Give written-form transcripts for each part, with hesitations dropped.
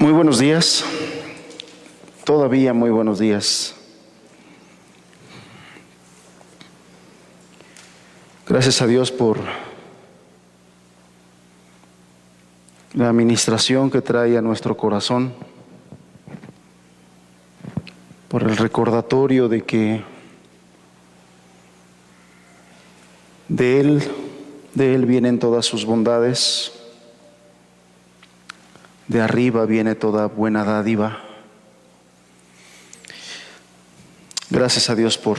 Muy buenos días, todavía muy buenos días. Gracias a Dios por la administración que trae a nuestro corazón, por el recordatorio de que de Él vienen todas sus bondades. De arriba viene toda buena dádiva. Gracias a Dios por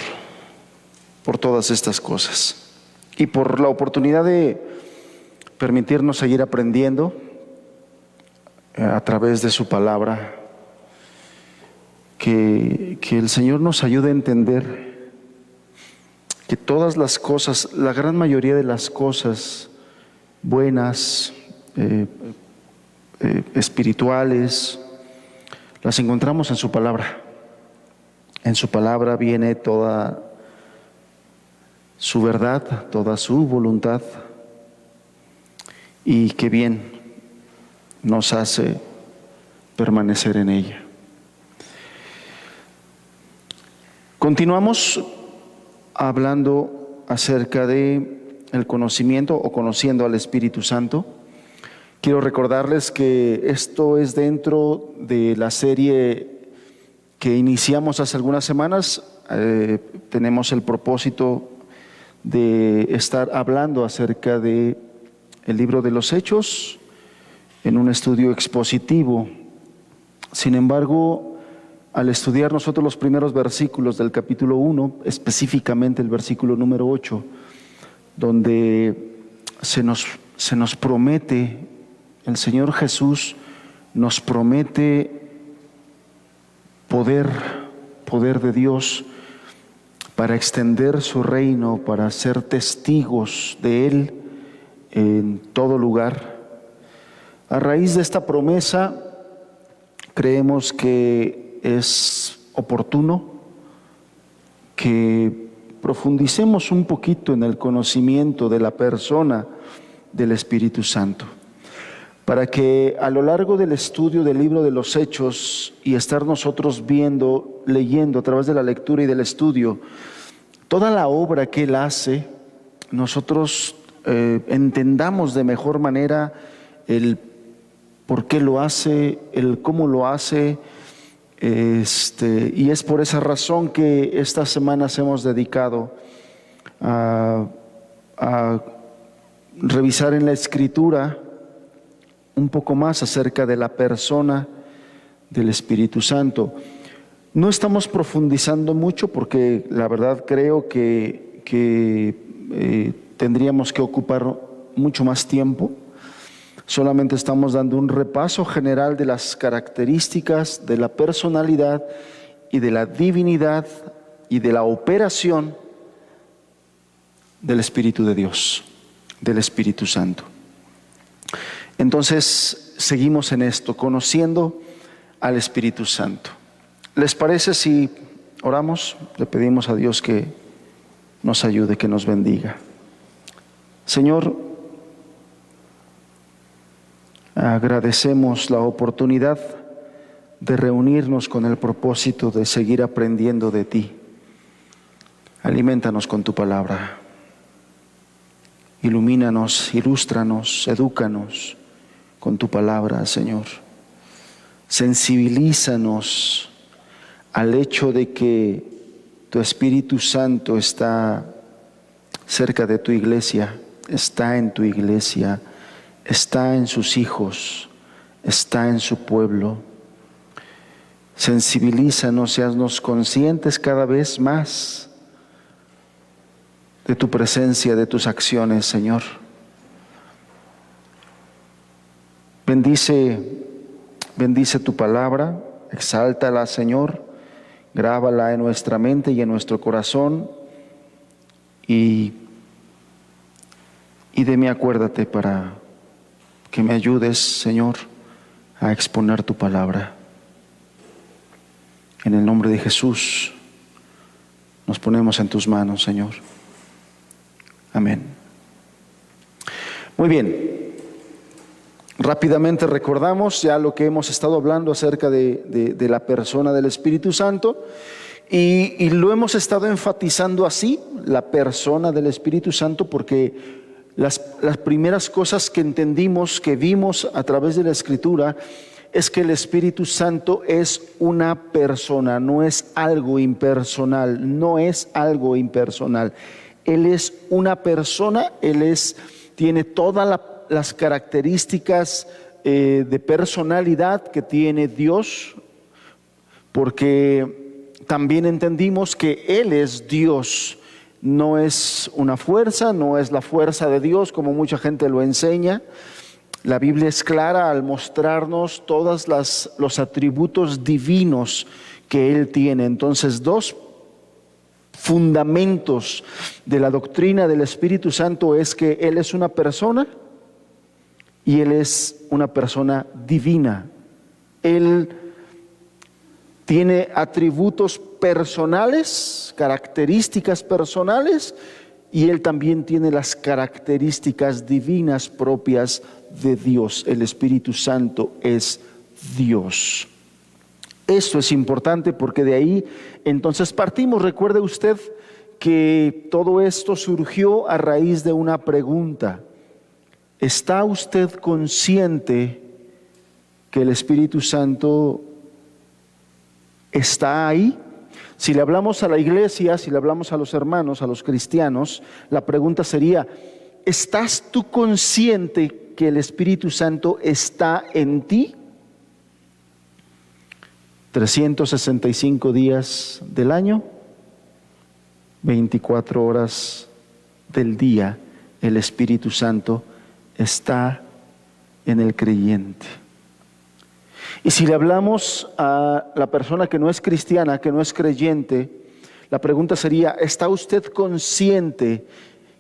todas estas cosas y por la oportunidad de permitirnos seguir aprendiendo a través de su palabra. Que el Señor nos ayude a entender que todas las cosas, la gran mayoría de las cosas buenas, espirituales, las encontramos en su palabra. En su palabra viene toda su verdad, toda su voluntad, y qué bien nos hace permanecer en ella. Continuamos hablando acerca de el conocimiento o conociendo al Espíritu Santo. Quiero recordarles que esto es dentro de la serie que iniciamos hace algunas semanas. Tenemos el propósito de estar hablando acerca de el libro de los Hechos en un estudio expositivo. Sin embargo, al estudiar nosotros los primeros versículos del capítulo 1, específicamente el versículo número 8, donde se nos promete, el Señor Jesús nos promete poder de Dios para extender su reino, para ser testigos de Él en todo lugar. A raíz de esta promesa, creemos que es oportuno que profundicemos un poquito en el conocimiento de la persona del Espíritu Santo, para que a lo largo del estudio del libro de los Hechos y estar nosotros viendo, leyendo a través de la lectura y del estudio toda la obra que Él hace, nosotros entendamos de mejor manera el por qué lo hace, el cómo lo hace. Y es por esa razón que estas semanas hemos dedicado a revisar en la Escritura un poco más acerca de la persona del Espíritu Santo. No estamos profundizando mucho porque la verdad creo que tendríamos que ocupar mucho más tiempo. Solamente estamos dando un repaso general de las características de la personalidad y de la divinidad y de la operación del Espíritu de Dios, del Espíritu Santo. Entonces, seguimos en esto, conociendo al Espíritu Santo. ¿Les parece si oramos? Le pedimos a Dios que nos ayude, que nos bendiga. Señor, agradecemos la oportunidad de reunirnos con el propósito de seguir aprendiendo de ti. Aliméntanos con tu palabra. Ilumínanos, ilústranos, edúcanos con tu palabra, Señor. Sensibilízanos al hecho de que tu Espíritu Santo está cerca de tu iglesia, está en tu iglesia, está en sus hijos, está en su pueblo. Sensibilízanos y haznos conscientes cada vez más de tu presencia, de tus acciones, Señor. Bendice tu palabra, exáltala, Señor, grábala en nuestra mente y en nuestro corazón, y de mí acuérdate para que me ayudes, Señor, a exponer tu palabra. En el nombre de Jesús nos ponemos en tus manos, Señor. Amén. Muy bien. Rápidamente recordamos ya lo que hemos estado hablando acerca de la persona del Espíritu Santo y lo hemos estado enfatizando así, la persona del Espíritu Santo, porque las primeras cosas que entendimos, que vimos a través de la Escritura, es que el Espíritu Santo es una persona, no es algo impersonal, no es algo impersonal. Él es una persona, tiene todas las características de personalidad que tiene Dios, porque también entendimos que Él es Dios, no es una fuerza, no es la fuerza de Dios como mucha gente lo enseña. La Biblia es clara al mostrarnos todos los atributos divinos que Él tiene. Entonces, dos fundamentos de la doctrina del Espíritu Santo es que Él es una persona y Él es una persona divina. Él tiene atributos personales, características personales, y Él también tiene las características divinas propias de Dios. El Espíritu Santo es Dios. Esto es importante porque de ahí entonces partimos. Recuerde usted que todo esto surgió a raíz de una pregunta. ¿Está usted consciente que el Espíritu Santo está ahí? Si le hablamos a la iglesia, si le hablamos a los hermanos, a los cristianos, la pregunta sería: ¿estás tú consciente que el Espíritu Santo está en ti? 365 días del año, 24 horas del día, el Espíritu Santo está en el creyente. Y si le hablamos a la persona que no es cristiana, que no es creyente, la pregunta sería: ¿está usted consciente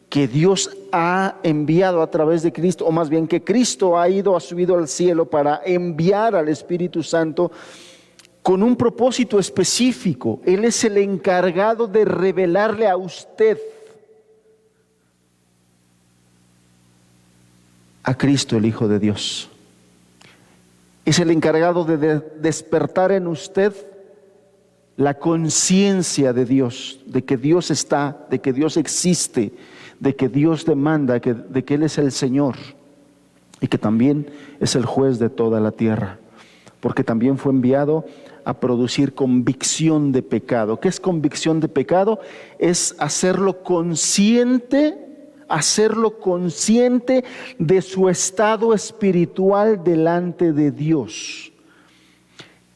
que Dios ha enviado a través de Cristo, o más bien que Cristo ha subido al cielo para enviar al Espíritu Santo con un propósito específico? Él es el encargado de revelarle a usted a Cristo, el Hijo de Dios. Es el encargado de despertar en usted la conciencia de Dios, de que Dios está, de que Dios existe, de que Dios demanda, de que Él es el Señor y que también es el juez de toda la tierra, porque también fue enviado a producir convicción de pecado. ¿Qué es convicción de pecado? Es hacerlo consciente de su estado espiritual delante de Dios.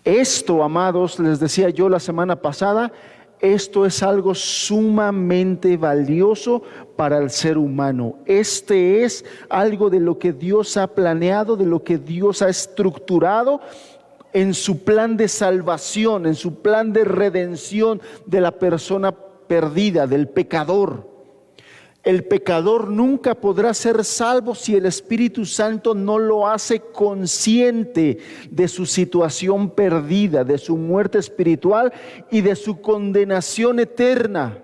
Esto, amados, les decía yo la semana pasada, esto es algo sumamente valioso para el ser humano. Este es algo de lo que Dios ha planeado, de lo que Dios ha estructurado en su plan de salvación, en su plan de redención de la persona perdida, del pecador. El pecador nunca podrá ser salvo si el Espíritu Santo no lo hace consciente de su situación perdida, de su muerte espiritual y de su condenación eterna.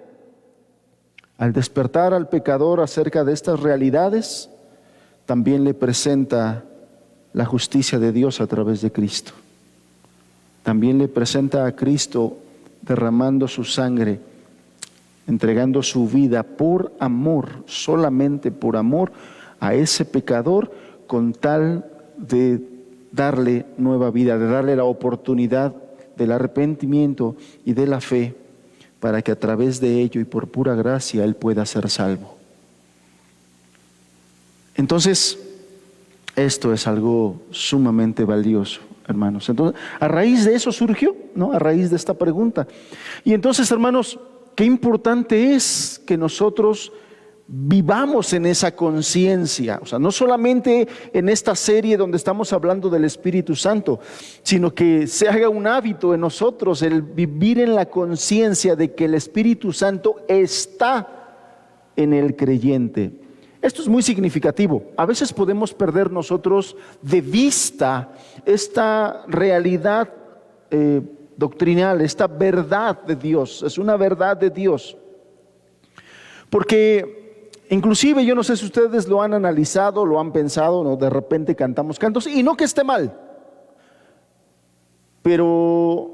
Al despertar al pecador acerca de estas realidades, también le presenta la justicia de Dios a través de Cristo. También le presenta a Cristo derramando su sangre, entregando su vida por amor, solamente por amor a ese pecador, con tal de darle nueva vida, de darle la oportunidad del arrepentimiento y de la fe, para que a través de ello y por pura gracia él pueda ser salvo. Entonces, esto es algo sumamente valioso, hermanos. Entonces, a raíz de eso surgió, ¿no? A raíz de esta pregunta. Y entonces, hermanos, qué importante es que nosotros vivamos en esa conciencia, o sea, no solamente en esta serie donde estamos hablando del Espíritu Santo, sino que se haga un hábito en nosotros el vivir en la conciencia de que el Espíritu Santo está en el creyente. Esto es muy significativo. A veces podemos perder nosotros de vista esta realidad doctrinal, esta verdad de Dios. Es una verdad de Dios, porque Inclusive yo no sé si ustedes lo han analizado, lo han pensado, ¿no? De repente cantamos cantos, y no que esté mal, pero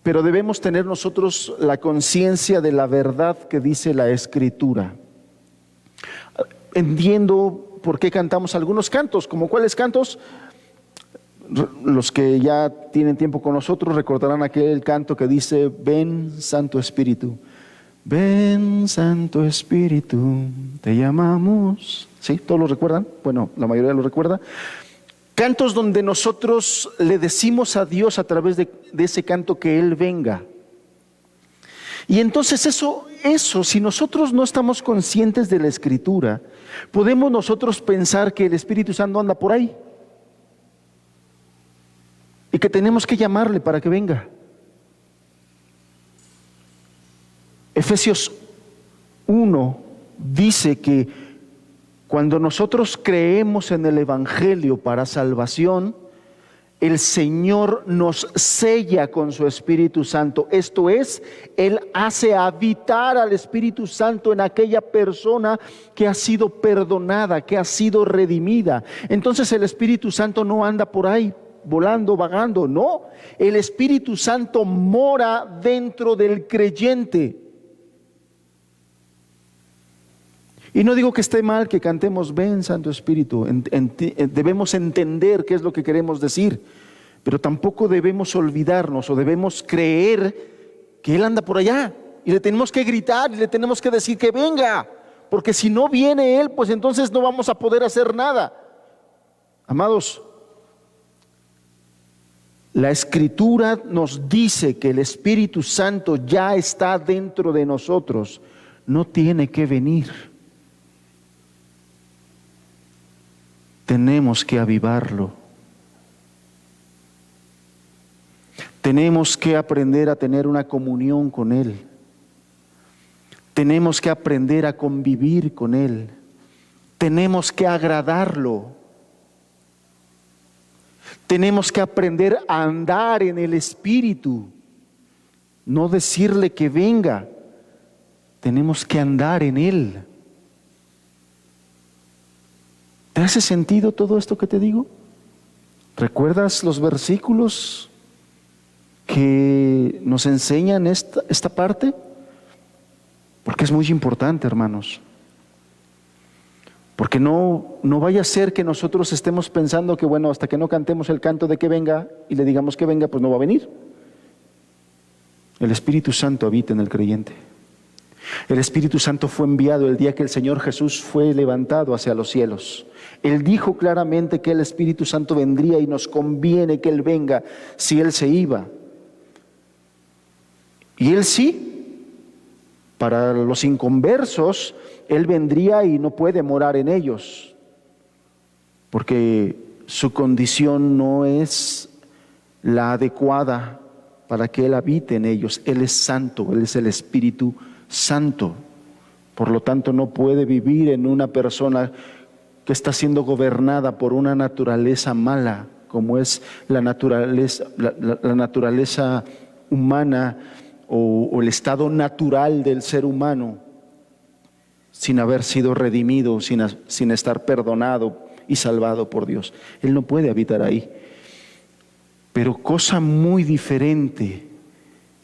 debemos tener nosotros la conciencia de la verdad que dice la Escritura. Entiendo por qué cantamos algunos cantos, como cuáles cantos. Los que ya tienen tiempo con nosotros recordarán aquel canto que dice: ven Santo Espíritu, ven Santo Espíritu, te llamamos. ¿Sí? ¿Todos lo recuerdan? Bueno, la mayoría lo recuerda. Cantos donde nosotros le decimos a Dios a través de ese canto que Él venga. Y entonces eso, si nosotros no estamos conscientes de la Escritura, podemos nosotros pensar que el Espíritu Santo anda por ahí y que tenemos que llamarle para que venga. Efesios 1 dice que cuando nosotros creemos en el Evangelio para salvación, el Señor nos sella con su Espíritu Santo. Esto es, Él hace habitar al Espíritu Santo en aquella persona que ha sido perdonada, que ha sido redimida. Entonces el Espíritu Santo no anda por ahí volando, vagando, no. El Espíritu Santo mora dentro del creyente. Y no digo que esté mal que cantemos ven Santo Espíritu, debemos entender qué es lo que queremos decir, pero tampoco debemos olvidarnos o debemos creer que Él anda por allá y le tenemos que gritar y le tenemos que decir que venga, porque si no viene Él, pues entonces no vamos a poder hacer nada. Amados, la Escritura nos dice que el Espíritu Santo ya está dentro de nosotros, no tiene que venir. Tenemos que avivarlo. Tenemos que aprender a tener una comunión con Él. Tenemos que aprender a convivir con Él. Tenemos que agradarlo. Tenemos que aprender a andar en el Espíritu. No decirle que venga. Tenemos que andar en Él. ¿Te hace sentido todo esto que te digo? ¿Recuerdas los versículos que nos enseñan esta parte? Porque es muy importante, hermanos. Porque no vaya a ser que nosotros estemos pensando que bueno, hasta que no cantemos el canto de que venga y le digamos que venga, pues no va a venir. El Espíritu Santo habita en el creyente. El Espíritu Santo fue enviado el día que el Señor Jesús fue levantado hacia los cielos. Él dijo claramente que el Espíritu Santo vendría y nos conviene que Él venga si Él se iba. Y Él sí, para los inconversos, Él vendría y no puede morar en ellos, porque su condición no es la adecuada para que Él habite en ellos. Él es santo, Él es el Espíritu Santo. Por lo tanto, no puede vivir en una persona que está siendo gobernada por una naturaleza mala, como es la naturaleza humana o el estado natural del ser humano, sin haber sido redimido, sin estar perdonado y salvado por Dios. Él no puede habitar ahí. Pero cosa muy diferente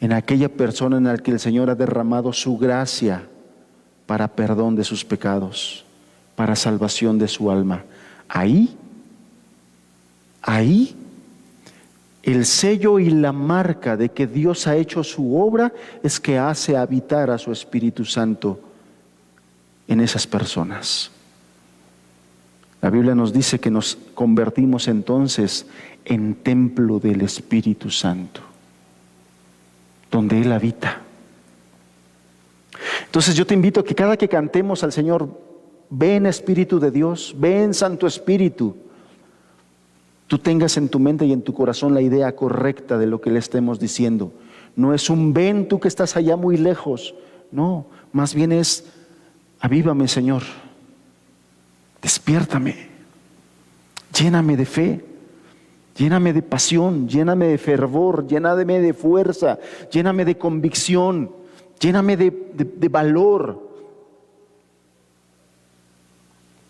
en aquella persona en la que el Señor ha derramado su gracia para perdón de sus pecados, para salvación de su alma. Ahí, el sello y la marca de que Dios ha hecho su obra es que hace habitar a su Espíritu Santo en esas personas. La Biblia nos dice que nos convertimos entonces en templo del Espíritu Santo, donde Él habita. Entonces yo te invito a que cada que cantemos al Señor, ven Espíritu de Dios, ven Santo Espíritu, tú tengas en tu mente y en tu corazón la idea correcta de lo que le estemos diciendo. No es un ven tú que estás allá muy lejos, no, más bien es avívame, Señor, despiértame, lléname de fe, lléname de pasión, lléname de fervor, lléname de fuerza, lléname de convicción, lléname de valor.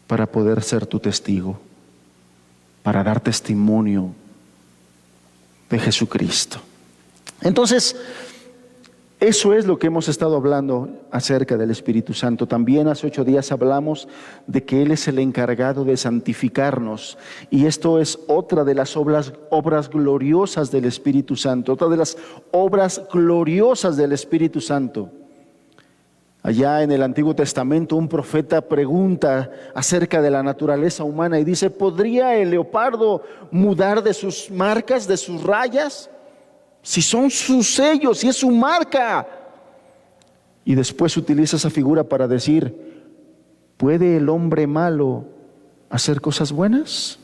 para poder ser tu testigo, para dar testimonio de Jesucristo. Entonces, eso es lo que hemos estado hablando acerca del Espíritu Santo. También hace 8 días hablamos de que Él es el encargado de santificarnos. Y esto es otra de las obras gloriosas del Espíritu Santo, otra de las obras gloriosas del Espíritu Santo. Allá en el Antiguo Testamento un profeta pregunta acerca de la naturaleza humana y dice: ¿podría el leopardo mudar de sus marcas, de sus rayas? Si son sus sellos, si es su marca. Y después utiliza esa figura para decir: ¿puede el hombre malo hacer cosas buenas?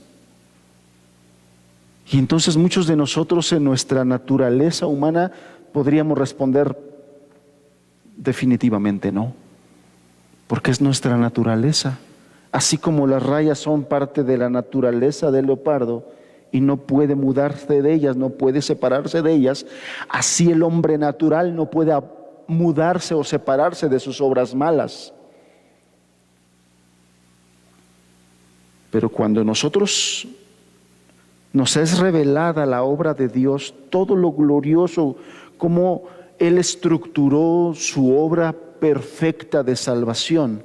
Y entonces muchos de nosotros en nuestra naturaleza humana podríamos responder: definitivamente no, porque es nuestra naturaleza. Así como las rayas son parte de la naturaleza del leopardo y no puede mudarse de ellas, no puede separarse de ellas, así el hombre natural no puede mudarse o separarse de sus obras malas. Pero cuando nosotros nos es revelada la obra de Dios, todo lo glorioso, cómo Él estructuró su obra perfecta de salvación,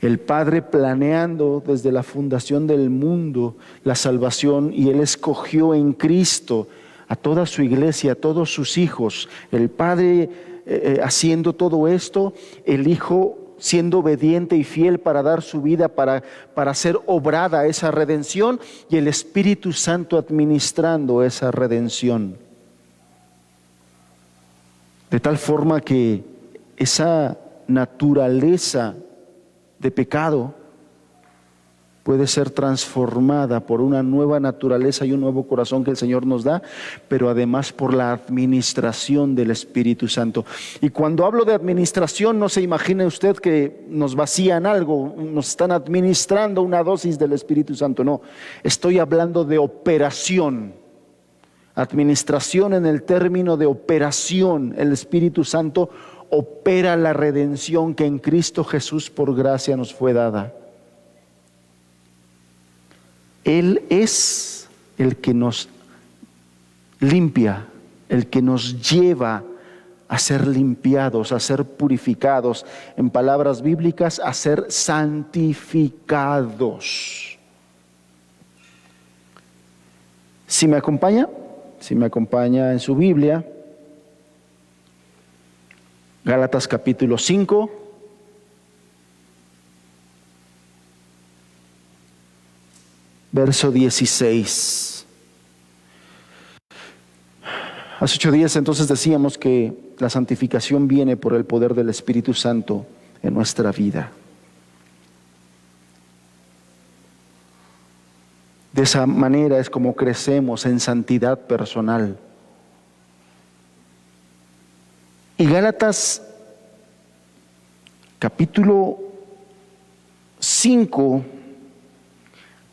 el Padre planeando desde la fundación del mundo la salvación, y Él escogió en Cristo a toda su iglesia, a todos sus hijos. El Padre haciendo todo esto, el Hijo siendo obediente y fiel para dar su vida, para hacer obrada esa redención, y el Espíritu Santo administrando esa redención. De tal forma que esa naturaleza de pecado puede ser transformada por una nueva naturaleza y un nuevo corazón que el Señor nos da, pero además por la administración del Espíritu Santo. Y cuando hablo de administración, no se imagine usted que nos vacían algo, nos están administrando una dosis del Espíritu Santo. No, estoy hablando de operación. Administración en el término de operación. El Espíritu Santo opera la redención que en Cristo Jesús por gracia nos fue dada. Él es el que nos limpia, el que nos lleva a ser limpiados, a ser purificados, en palabras bíblicas, a ser santificados. ¿Sí me acompaña? Si me acompaña en su Biblia, Gálatas capítulo 5, verso 16. Hace 8 días entonces decíamos que la santificación viene por el poder del Espíritu Santo en nuestra vida. De esa manera es como crecemos en santidad personal. Y Gálatas capítulo 5,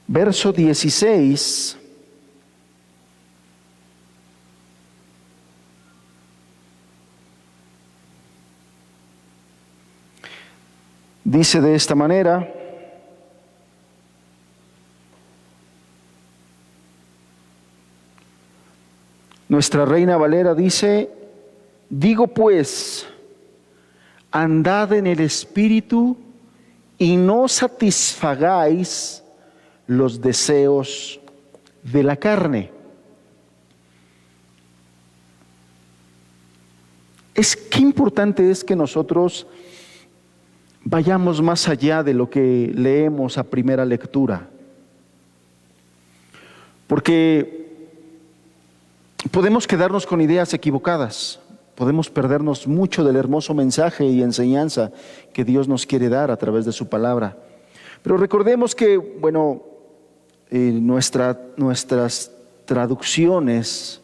verso 16, dice de esta manera: Nuestra Reina Valera dice: digo pues, andad en el Espíritu y no satisfagáis los deseos de la carne. Qué importante es que nosotros vayamos más allá de lo que leemos a primera lectura. Porque podemos quedarnos con ideas equivocadas, podemos perdernos mucho del hermoso mensaje y enseñanza que Dios nos quiere dar a través de su palabra. Pero recordemos que, nuestras traducciones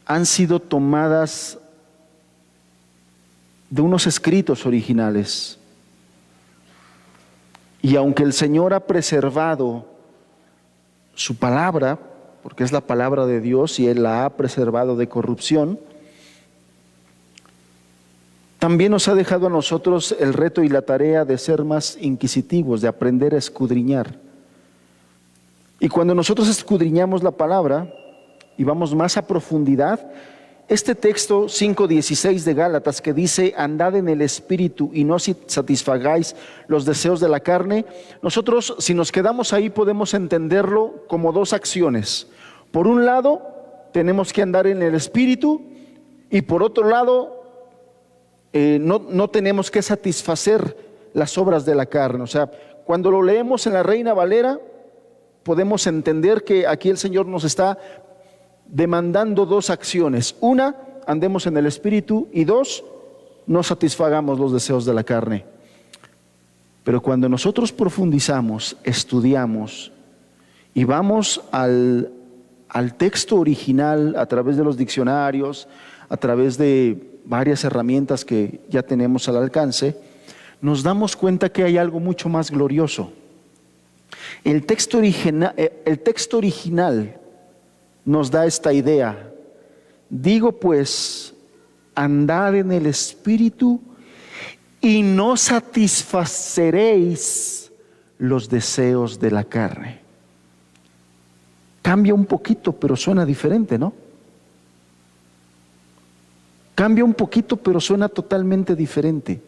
han sido tomadas de unos escritos originales. Y aunque el Señor ha preservado su palabra, porque es la palabra de Dios y Él la ha preservado de corrupción, También nos ha dejado a nosotros el reto y la tarea de ser más inquisitivos, de aprender a escudriñar. Y cuando nosotros escudriñamos la palabra y vamos más a profundidad, este texto 5:16 de Gálatas que dice, andad en el Espíritu y no satisfagáis los deseos de la carne, nosotros si nos quedamos ahí podemos entenderlo como dos acciones. Por un lado, tenemos que andar en el Espíritu y por otro lado, no tenemos que satisfacer las obras de la carne. O sea, cuando lo leemos en la Reina Valera, podemos entender que aquí el Señor nos está demandando dos acciones. Una, andemos en el Espíritu, y dos, no satisfagamos los deseos de la carne. Pero cuando nosotros profundizamos, estudiamos y vamos al texto original a través de los diccionarios, a través de varias herramientas que ya tenemos al alcance, nos damos cuenta que hay algo mucho más glorioso. El texto original nos da esta idea. Digo pues, andad en el Espíritu y no satisfaceréis los deseos de la carne. Cambia un poquito, pero suena diferente, ¿no? Cambia un poquito, pero suena totalmente diferente.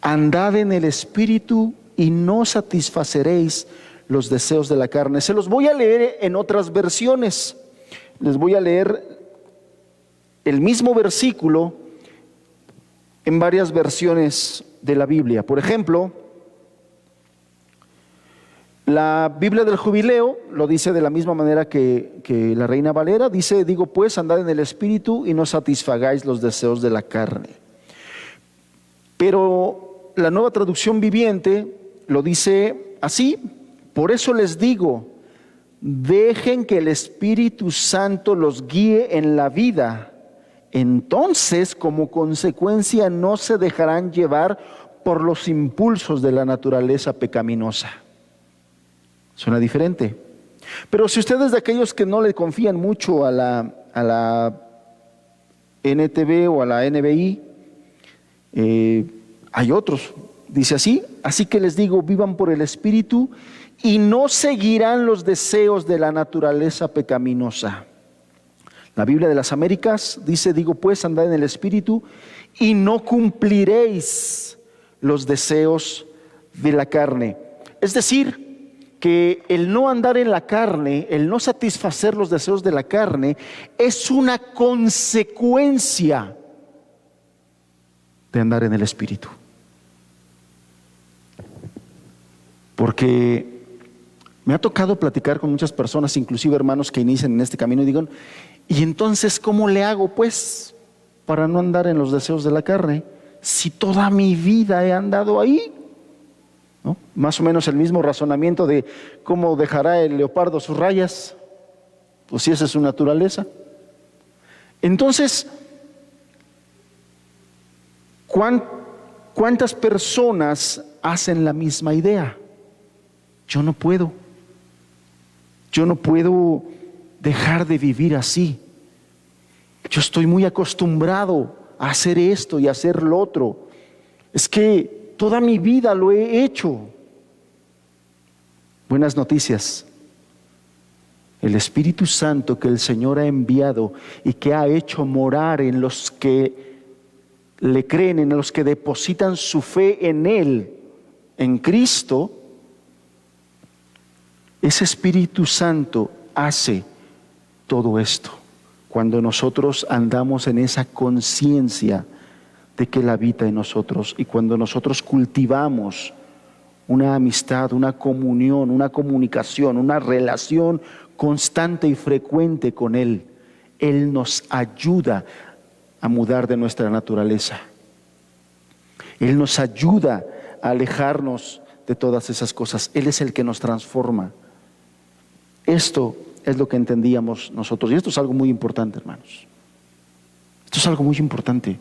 Andad en el Espíritu y no satisfaceréis los deseos de la carne. Se los voy a leer en otras versiones. Les voy a leer el mismo versículo en varias versiones de la Biblia. Por ejemplo, la Biblia del Jubileo lo dice de la misma manera que la Reina Valera. Dice, digo pues, andad en el Espíritu y no satisfagáis los deseos de la carne. Pero la Nueva Traducción Viviente lo dice así. Por eso les digo, dejen que el Espíritu Santo los guíe en la vida. Entonces, como consecuencia, no se dejarán llevar por los impulsos de la naturaleza pecaminosa. Suena diferente. Pero si ustedes de aquellos que no le confían mucho a la NTV o a la NBI, hay otros. Dice así, así que les digo, vivan por el Espíritu y no seguirán los deseos de la naturaleza pecaminosa. La Biblia de las Américas dice, digo pues, andad en el Espíritu y no cumpliréis los deseos de la carne. Es decir, que el no andar en la carne, el no satisfacer los deseos de la carne, es una consecuencia de andar en el Espíritu. Porque me ha tocado platicar con muchas personas, inclusive hermanos que inician en este camino y digan, ¿y entonces cómo le hago pues para no andar en los deseos de la carne? Si toda mi vida he andado ahí, ¿no? Más o menos el mismo razonamiento de cómo dejará el leopardo sus rayas, pues si esa es su naturaleza. Entonces, ¿cuántas personas hacen la misma idea? Yo no puedo dejar de vivir así. Yo estoy muy acostumbrado a hacer esto y a hacer lo otro. Es que toda mi vida lo he hecho. Buenas noticias. El Espíritu Santo que el Señor ha enviado y que ha hecho morar en los que le creen, en los que depositan su fe en Él, en Cristo, ese Espíritu Santo hace todo esto. Cuando nosotros andamos en esa conciencia de que Él habita en nosotros y cuando nosotros cultivamos una amistad, una comunión, una comunicación, una relación constante y frecuente con Él, Él nos ayuda a mudar de nuestra naturaleza. Él nos ayuda a alejarnos de todas esas cosas. Él es el que nos transforma. Esto es lo que entendíamos nosotros y esto es algo muy importante, hermanos. Esto es algo muy importante.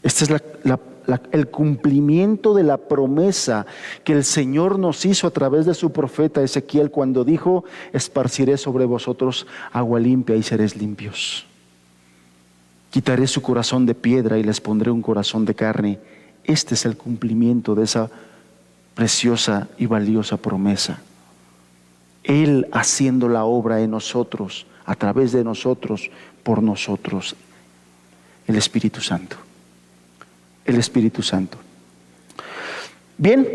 Este es el cumplimiento de la promesa que el Señor nos hizo a través de su profeta Ezequiel cuando dijo, esparciré sobre vosotros agua limpia y seréis limpios. Quitaré su corazón de piedra y les pondré un corazón de carne. Este es el cumplimiento de esa preciosa y valiosa promesa. Él haciendo la obra en nosotros, a través de nosotros, por nosotros. El Espíritu Santo. El Espíritu Santo. Bien,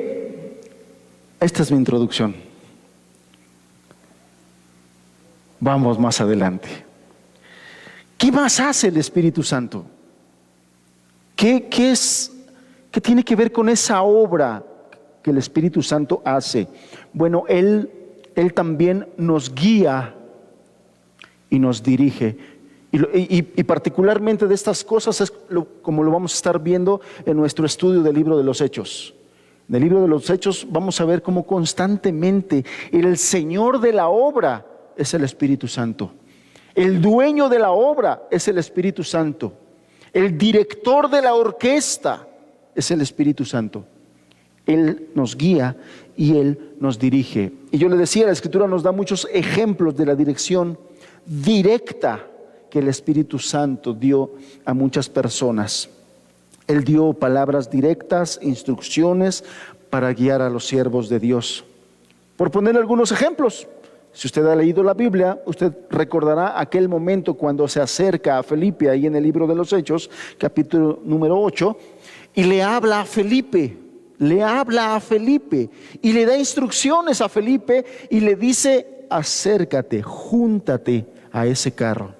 esta es mi introducción. Vamos más adelante. ¿Qué más hace el Espíritu Santo? ¿Qué tiene que ver con esa obra que el Espíritu Santo hace? Bueno, Él también nos guía y nos dirige. Y particularmente de estas cosas es como lo vamos a estar viendo en nuestro estudio del libro de los Hechos. En el libro de los Hechos vamos a ver cómo constantemente el Señor de la obra es el Espíritu Santo. El dueño de la obra es el Espíritu Santo. El director de la orquesta es el Espíritu Santo. Él nos guía y Él nos dirige. Y yo le decía, la Escritura nos da muchos ejemplos de la dirección directa que el Espíritu Santo dio a muchas personas. Él dio palabras directas, instrucciones para guiar a los siervos de Dios. Por poner algunos ejemplos, si usted ha leído la Biblia, usted recordará aquel momento cuando se acerca a Felipe, ahí en el libro de los Hechos, capítulo número 8, y le habla a Felipe y le da instrucciones a Felipe y le dice: acércate, júntate a ese carro.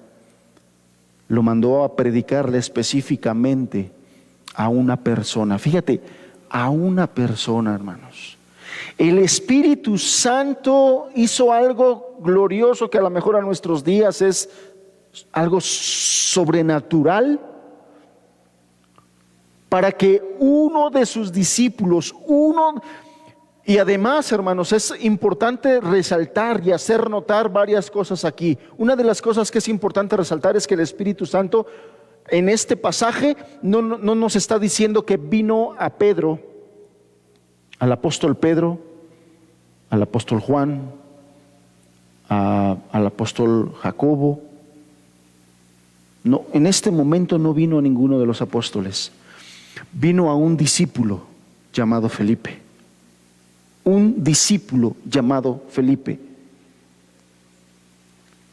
Lo mandó a predicarle específicamente a una persona. Fíjate, a una persona, hermanos. El Espíritu Santo hizo algo glorioso que a lo mejor a nuestros días es algo sobrenatural, para que uno de sus discípulos, y además, hermanos, es importante resaltar y hacer notar varias cosas aquí. Una de las cosas que es importante resaltar es que el Espíritu Santo en este pasaje no nos está diciendo que vino a Pedro, al apóstol Pedro, al apóstol Juan, al apóstol Jacobo. No, en este momento no vino a ninguno de los apóstoles. Vino a un discípulo llamado Felipe. Un discípulo llamado Felipe.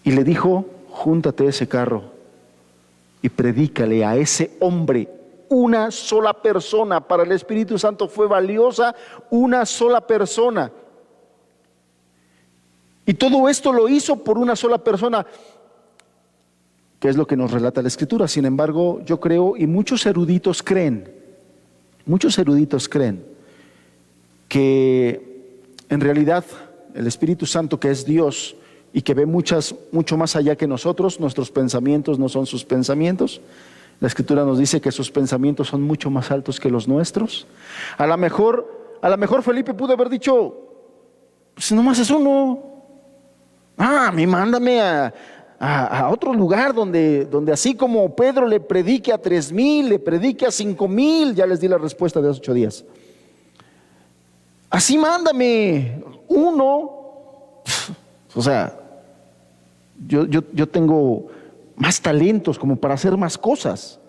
Y le dijo: júntate a ese carro y predícale a ese hombre. Una sola persona. Para el Espíritu Santo fue valiosa una sola persona. Y todo esto lo hizo por una sola persona, que es lo que nos relata la Escritura. Sin embargo, yo creo, y muchos eruditos creen que en realidad el Espíritu Santo, que es Dios y que ve mucho más allá que nosotros, nuestros pensamientos no son sus pensamientos. La Escritura nos dice que sus pensamientos son mucho más altos que los nuestros. A lo mejor Felipe pudo haber dicho: pues nomás es uno. A mí mándame a otro lugar donde así como Pedro le predique a 3,000, le predique a 5,000. Ya les di la respuesta de hace 8 días. Así mándame uno. O sea, yo tengo más talentos como para hacer más cosas.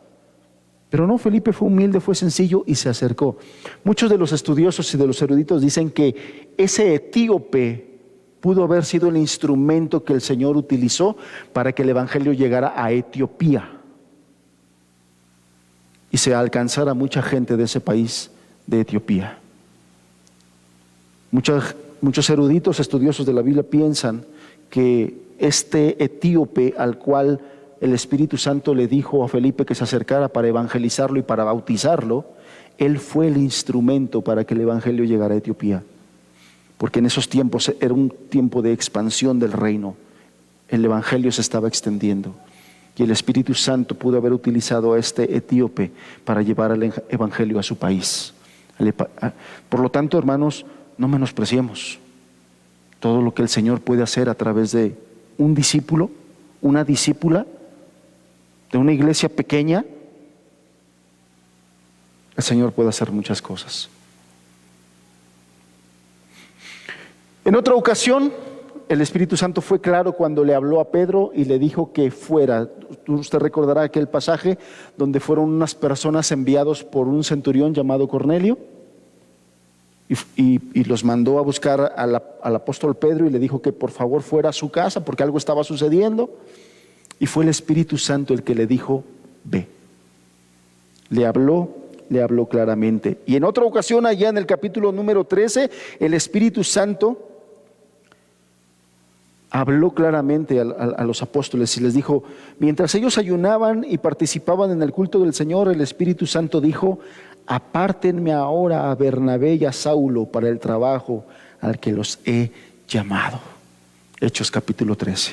Pero no, Felipe fue humilde, fue sencillo y se acercó. Muchos de los estudiosos y de los eruditos dicen que ese etíope pudo haber sido el instrumento que el Señor utilizó para que el Evangelio llegara a Etiopía y se alcanzara mucha gente de ese país de Etiopía. Muchos eruditos estudiosos de la Biblia piensan que este etíope al cual el Espíritu Santo le dijo a Felipe que se acercara para evangelizarlo y para bautizarlo, él fue el instrumento para que el Evangelio llegara a Etiopía. Porque en esos tiempos era un tiempo de expansión del reino. El Evangelio se estaba extendiendo. Y el Espíritu Santo pudo haber utilizado a este etíope para llevar el Evangelio a su país. Por lo tanto, hermanos, no menospreciemos todo lo que el Señor puede hacer a través de un discípulo, una discípula, de una iglesia pequeña. El Señor puede hacer muchas cosas. En otra ocasión, el Espíritu Santo fue claro cuando le habló a Pedro y le dijo que fuera. Usted recordará aquel pasaje donde fueron unas personas enviados por un centurión llamado Cornelio y los mandó a buscar al apóstol Pedro y le dijo que por favor fuera a su casa porque algo estaba sucediendo. Y fue el Espíritu Santo el que le dijo, ve. Le habló claramente. Y en otra ocasión, allá en el capítulo número 13, el Espíritu Santo habló claramente a los apóstoles y les dijo, mientras ellos ayunaban y participaban en el culto del Señor, el Espíritu Santo dijo, apártenme ahora a Bernabé y a Saulo para el trabajo al que los he llamado. Hechos capítulo 13.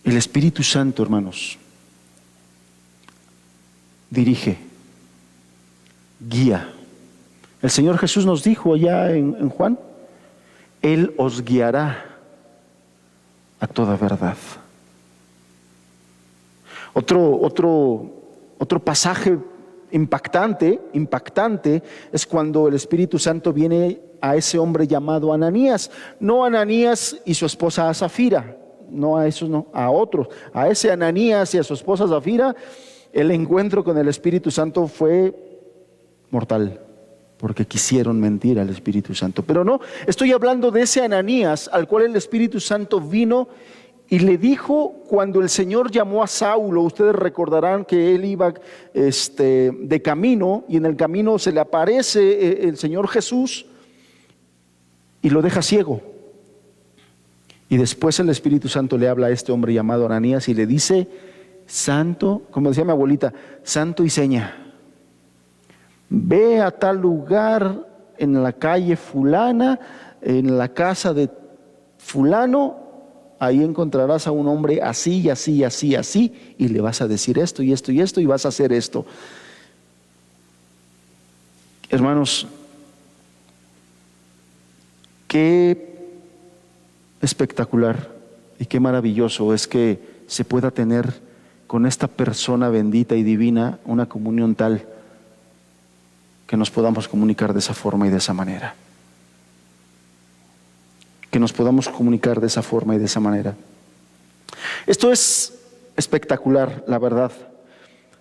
El Espíritu Santo, hermanos, dirige, guía. El Señor Jesús nos dijo allá en Juan, Él os guiará a toda verdad. Otro pasaje impactante es cuando el Espíritu Santo viene a ese hombre llamado Ananías. No Ananías y su esposa Zafira, no a esos, no, a otros. A ese Ananías y a su esposa Zafira, el encuentro con el Espíritu Santo fue mortal, porque quisieron mentir al Espíritu Santo. Pero no, estoy hablando de ese Ananías al cual el Espíritu Santo vino y le dijo cuando el Señor llamó a Saulo. Ustedes recordarán que él iba de camino y en el camino se le aparece el Señor Jesús y lo deja ciego. Y después el Espíritu Santo le habla a este hombre llamado Ananías y le dice, santo, como decía mi abuelita, santo y seña. Ve a tal lugar en la calle fulana, en la casa de fulano, ahí encontrarás a un hombre así y así y así y así, y le vas a decir esto y esto y esto y vas a hacer esto. Hermanos, qué espectacular y qué maravilloso es que se pueda tener con esta persona bendita y divina una comunión tal que nos podamos comunicar de esa forma y de esa manera. Que nos podamos comunicar de esa forma y de esa manera. Esto es espectacular, la verdad.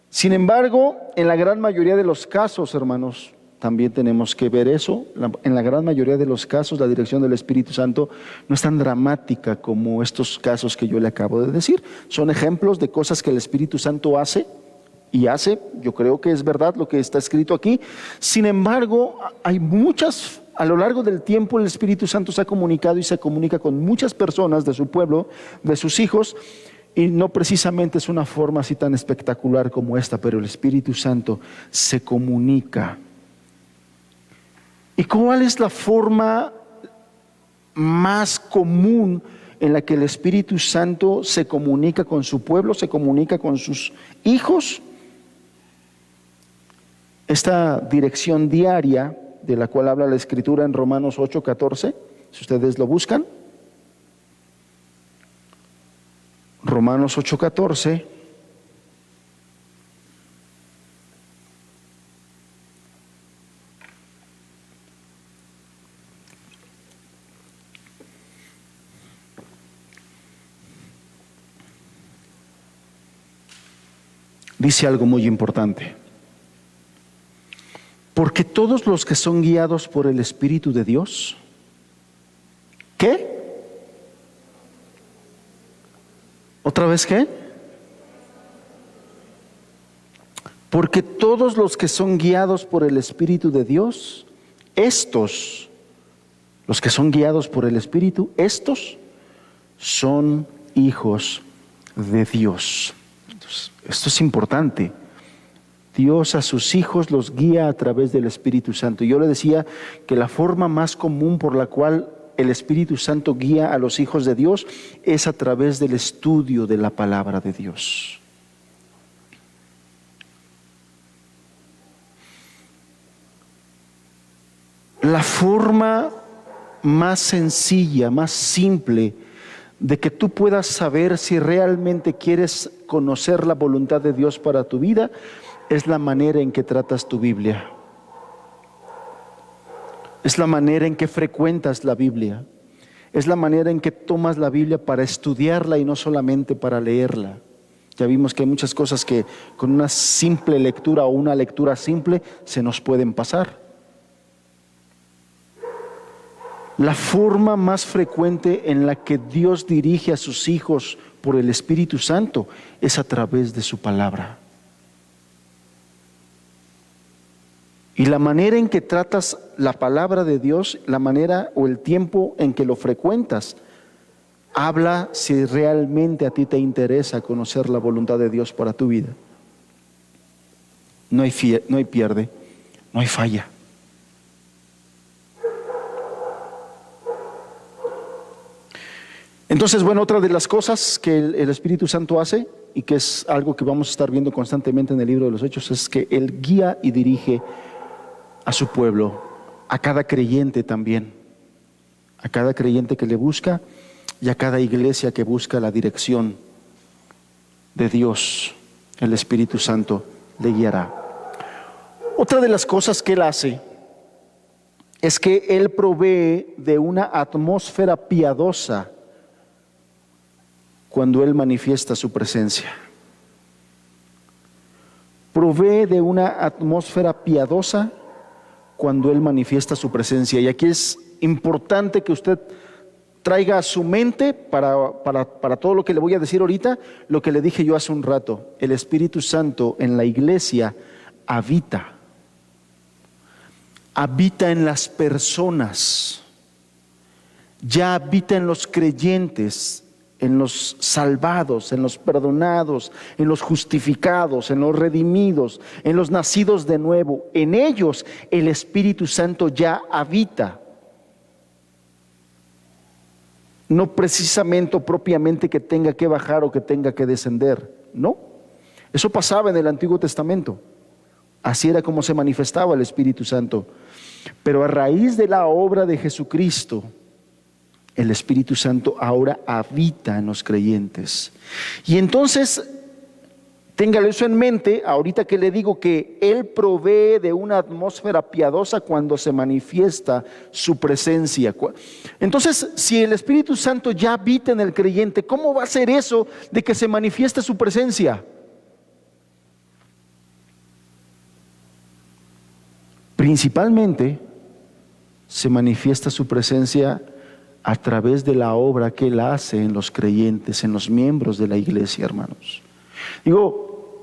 Sin embargo, en la gran mayoría de los casos, hermanos, también tenemos que ver eso. En la gran mayoría de los casos, la dirección del Espíritu Santo no es tan dramática como estos casos que yo le acabo de decir. Son ejemplos de cosas que el Espíritu Santo hace. Y hace, yo creo que es verdad lo que está escrito aquí. Sin embargo, hay muchas, a lo largo del tiempo el Espíritu Santo se ha comunicado y se comunica con muchas personas de su pueblo, de sus hijos, y no precisamente es una forma así tan espectacular como esta, pero el Espíritu Santo se comunica. ¿Y cuál es la forma más común en la que el Espíritu Santo se comunica con su pueblo, se comunica con sus hijos? Esta dirección diaria de la cual habla la Escritura en Romanos 8:14, si ustedes lo buscan, Romanos 8:14, dice algo muy importante. Porque todos los que son guiados por el Espíritu de Dios, ¿qué? ¿Otra vez qué? Porque todos los que son guiados por el Espíritu de Dios, estos, los que son guiados por el Espíritu, estos son hijos de Dios. Entonces, esto es importante. Dios a sus hijos los guía a través del Espíritu Santo. Yo le decía que la forma más común por la cual el Espíritu Santo guía a los hijos de Dios es a través del estudio de la palabra de Dios. La forma más sencilla, más simple de que tú puedas saber si realmente quieres conocer la voluntad de Dios para tu vida es la manera en que tratas tu Biblia. Es la manera en que frecuentas la Biblia. Es la manera en que tomas la Biblia para estudiarla y no solamente para leerla. Ya vimos que hay muchas cosas que con una simple lectura o una lectura simple se nos pueden pasar. La forma más frecuente en la que Dios dirige a sus hijos por el Espíritu Santo es a través de su palabra. Y la manera en que tratas la palabra de Dios, la manera o el tiempo en que lo frecuentas, habla si realmente a ti te interesa conocer la voluntad de Dios para tu vida. No hay pierde, no hay falla. Entonces, bueno, otra de las cosas que el Espíritu Santo hace, y que es algo que vamos a estar viendo constantemente en el libro de los Hechos, es que Él guía y dirige a su pueblo, a cada creyente también, a cada creyente que le busca y a cada iglesia que busca la dirección de Dios. El Espíritu Santo le guiará. Otra de las cosas que Él hace es que Él provee de una atmósfera piadosa cuando Él manifiesta su presencia. Provee de una atmósfera piadosa cuando Él manifiesta su presencia. Y aquí es importante que usted traiga a su mente para todo lo que le voy a decir ahorita, lo que le dije yo hace un rato. El Espíritu Santo en la iglesia habita en las personas, ya habita en los creyentes, en los salvados, en los perdonados, en los justificados, en los redimidos, en los nacidos de nuevo. En ellos el Espíritu Santo ya habita. No precisamente o propiamente que tenga que bajar o que tenga que descender, no. Eso pasaba en el Antiguo Testamento. Así era como se manifestaba el Espíritu Santo. Pero a raíz de la obra de Jesucristo, el Espíritu Santo ahora habita en los creyentes. Y entonces, téngalo eso en mente, ahorita que le digo que Él provee de una atmósfera piadosa cuando se manifiesta su presencia. Entonces, si el Espíritu Santo ya habita en el creyente, ¿cómo va a ser eso de que se manifieste su presencia? Principalmente, se manifiesta su presencia a través de la obra que Él hace en los creyentes, en los miembros de la iglesia, hermanos. Digo,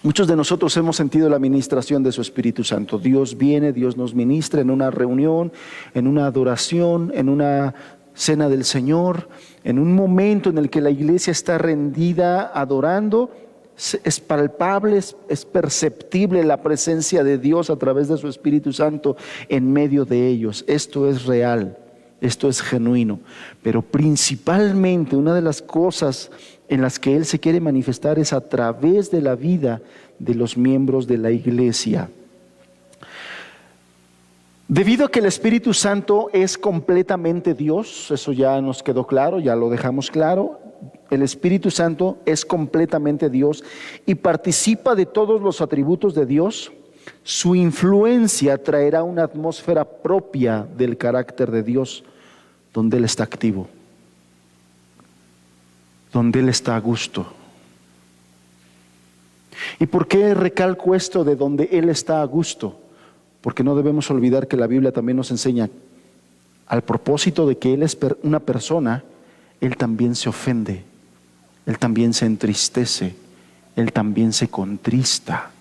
muchos de nosotros hemos sentido la ministración de su Espíritu Santo. Dios viene, Dios nos ministra en una reunión, en una adoración, en una cena del Señor, en un momento en el que la iglesia está rendida, adorando. Es palpable, es perceptible la presencia de Dios a través de su Espíritu Santo en medio de ellos. Esto es real. Esto es genuino, pero principalmente una de las cosas en las que Él se quiere manifestar es a través de la vida de los miembros de la iglesia. Debido a que el Espíritu Santo es completamente Dios, eso ya nos quedó claro, ya lo dejamos claro. El Espíritu Santo es completamente Dios y participa de todos los atributos de Dios. Su influencia traerá una atmósfera propia del carácter de Dios, donde Él está activo, donde Él está a gusto. ¿Y por qué recalco esto de donde Él está a gusto? Porque no debemos olvidar que la Biblia también nos enseña, al propósito de que Él es una persona, Él también se ofende, Él también se entristece, Él también se contrista.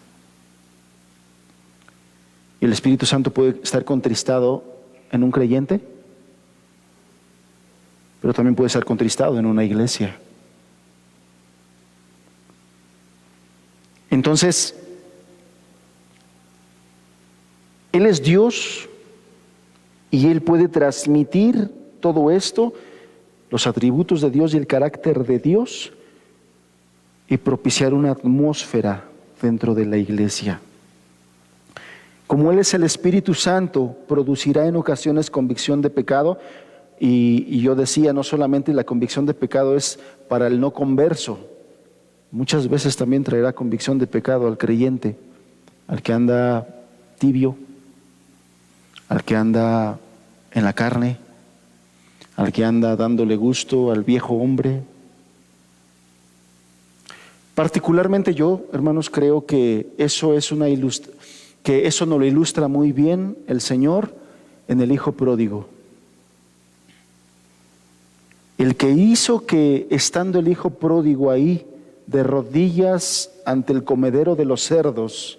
¿Y el Espíritu Santo puede estar contristado en un creyente? Pero también puede estar contristado en una iglesia. Entonces, Él es Dios y Él puede transmitir todo esto, los atributos de Dios y el carácter de Dios, y propiciar una atmósfera dentro de la iglesia. Como Él es el Espíritu Santo, producirá en ocasiones convicción de pecado. Y yo decía, no solamente la convicción de pecado es para el no converso, muchas veces también traerá convicción de pecado al creyente, al que anda tibio, al que anda en la carne, al que anda dándole gusto al viejo hombre. Particularmente yo, hermanos, creo que eso es que eso nos lo ilustra muy bien el Señor en el Hijo Pródigo. El que hizo que, estando el Hijo Pródigo ahí, de rodillas ante el comedero de los cerdos,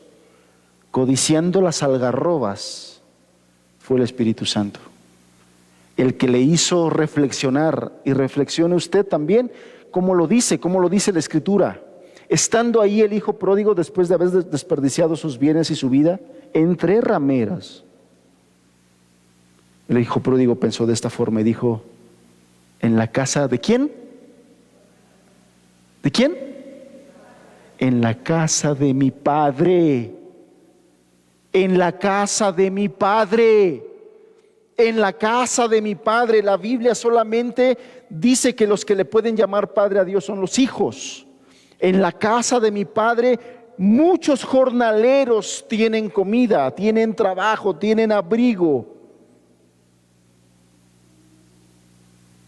codiciando las algarrobas, fue el Espíritu Santo. El que le hizo reflexionar, y reflexione usted también, cómo lo dice la Escritura. Estando ahí el Hijo Pródigo, después de haber desperdiciado sus bienes y su vida, entre rameras, el Hijo Pródigo pensó de esta forma y dijo: ¿en la casa de quién? ¿De quién? En la casa de mi Padre. En la casa de mi Padre. En la casa de mi Padre. La Biblia solamente dice que los que le pueden llamar Padre a Dios son los hijos. En la casa de mi Padre muchos jornaleros tienen comida, tienen trabajo, tienen abrigo.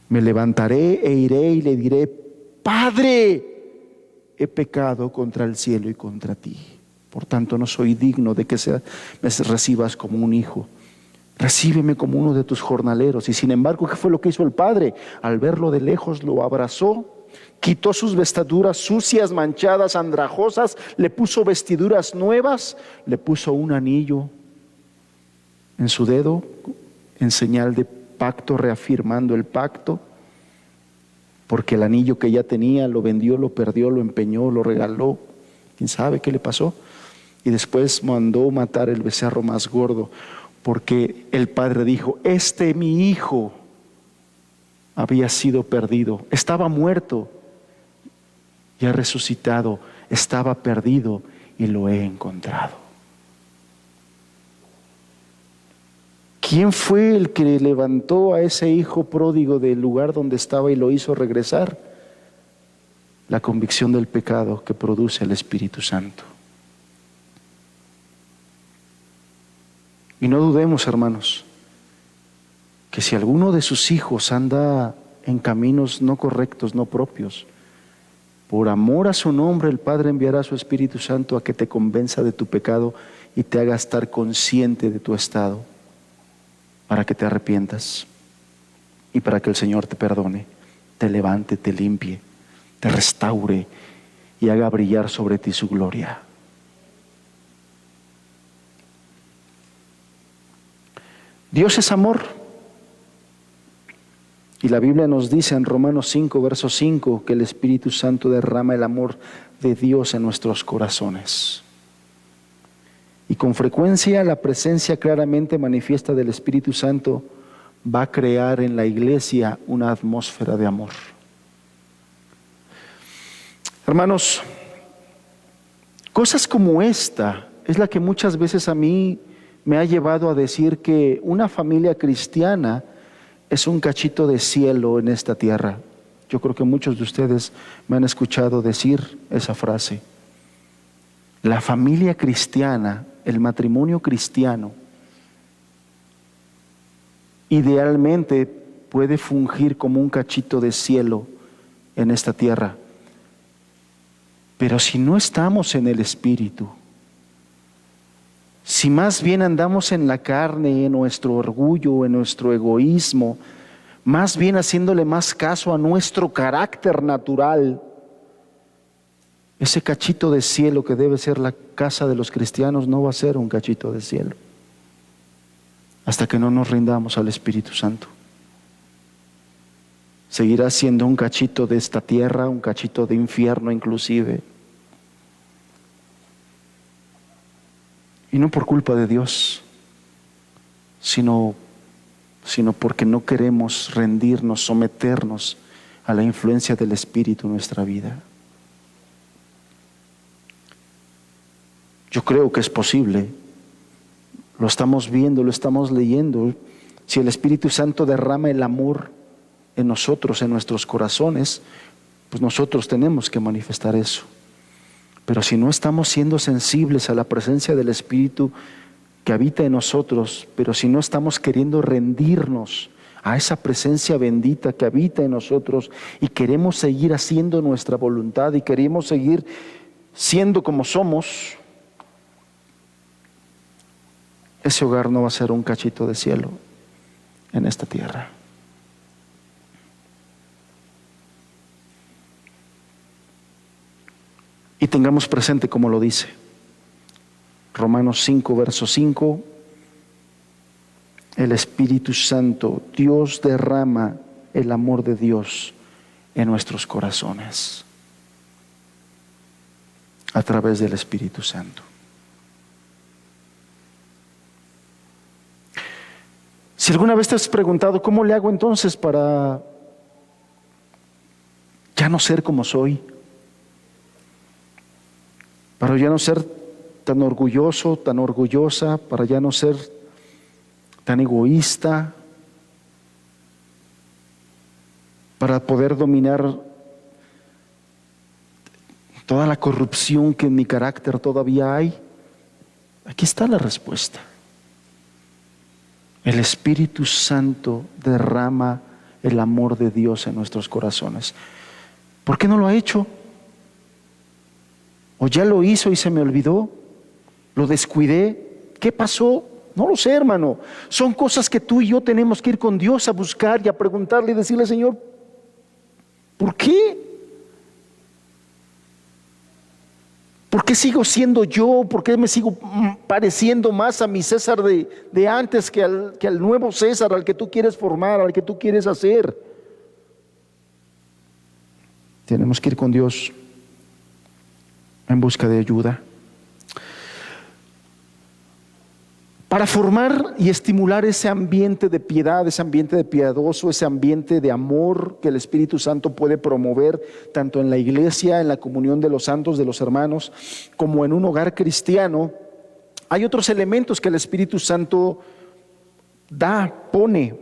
Me levantaré e iré y le diré: Padre, he pecado contra el cielo y contra ti. Por tanto, no soy digno de que me recibas como un hijo. Recíbeme como uno de tus jornaleros. Y sin embargo, ¿qué fue lo que hizo el padre? Al verlo de lejos, lo abrazó, quitó sus vestiduras sucias, manchadas, andrajosas, le puso vestiduras nuevas, le puso un anillo en su dedo en señal de pacto, reafirmando el pacto, porque el anillo que ya tenía lo vendió, lo perdió, lo empeñó, lo regaló, quién sabe qué le pasó, y después mandó matar el becerro más gordo, porque el padre dijo: este mi hijo había sido perdido, estaba muerto y ha resucitado, estaba perdido y lo he encontrado. ¿Quién fue el que levantó a ese hijo pródigo del lugar donde estaba y lo hizo regresar? La convicción del pecado que produce el Espíritu Santo. Y no dudemos, hermanos, que si alguno de sus hijos anda en caminos no correctos, no propios, por amor a su nombre, el Padre enviará a su Espíritu Santo a que te convenza de tu pecado y te haga estar consciente de tu estado, para que te arrepientas y para que el Señor te perdone, te levante, te limpie, te restaure y haga brillar sobre ti su gloria. Dios es amor. Y la Biblia nos dice en Romanos 5, verso 5, que el Espíritu Santo derrama el amor de Dios en nuestros corazones. Y con frecuencia la presencia claramente manifiesta del Espíritu Santo va a crear en la iglesia una atmósfera de amor. Hermanos, cosas como esta es la que muchas veces a mí me ha llevado a decir que una familia cristiana es un cachito de cielo en esta tierra. Yo creo que muchos de ustedes me han escuchado decir esa frase. La familia cristiana, el matrimonio cristiano, idealmente puede fungir como un cachito de cielo en esta tierra. Pero si no estamos en el Espíritu, si más bien andamos en la carne, en nuestro orgullo, en nuestro egoísmo, más bien haciéndole más caso a nuestro carácter natural, ese cachito de cielo que debe ser la casa de los cristianos no va a ser un cachito de cielo hasta que no nos rindamos al Espíritu Santo. Seguirá siendo un cachito de esta tierra, un cachito de infierno inclusive. Y no por culpa de Dios, sino porque no queremos rendirnos, someternos a la influencia del Espíritu en nuestra vida. Yo creo que es posible, lo estamos viendo, lo estamos leyendo. Si el Espíritu Santo derrama el amor en nosotros, en nuestros corazones, pues nosotros tenemos que manifestar eso. Pero si no estamos siendo sensibles a la presencia del Espíritu, que habita en nosotros, pero si no estamos queriendo rendirnos a esa presencia bendita que habita en nosotros y queremos seguir haciendo nuestra voluntad y queremos seguir siendo como somos, ese hogar no va a ser un cachito de cielo en esta tierra. Y tengamos presente como lo dice Romanos 5, verso 5, el Espíritu Santo, Dios derrama el amor de Dios en nuestros corazones a través del Espíritu Santo. Si alguna vez te has preguntado, ¿cómo le hago entonces para ya no ser como soy? Para ya no ser tan orgulloso, tan orgullosa, para ya no ser tan egoísta, para poder dominar toda la corrupción que en mi carácter todavía hay. Aquí está la respuesta. El Espíritu Santo derrama el amor de Dios en nuestros corazones. ¿Por qué no lo ha hecho? ¿O ya lo hizo y se me olvidó? ¿Lo descuidé? ¿Qué pasó? No lo sé, hermano. Son cosas que tú y yo tenemos que ir con Dios a buscar y a preguntarle y decirle, Señor, ¿por qué? ¿Por qué sigo siendo yo? ¿Por qué me sigo pareciendo más a mi César de antes que al nuevo César, al que tú quieres formar, al que tú quieres hacer? Tenemos que ir con Dios en busca de ayuda. Para formar y estimular ese ambiente de piedad, ese ambiente de piadoso, ese ambiente de amor que el Espíritu Santo puede promover tanto en la iglesia, en la comunión de los santos, de los hermanos, como en un hogar cristiano, hay otros elementos que el Espíritu Santo da, pone,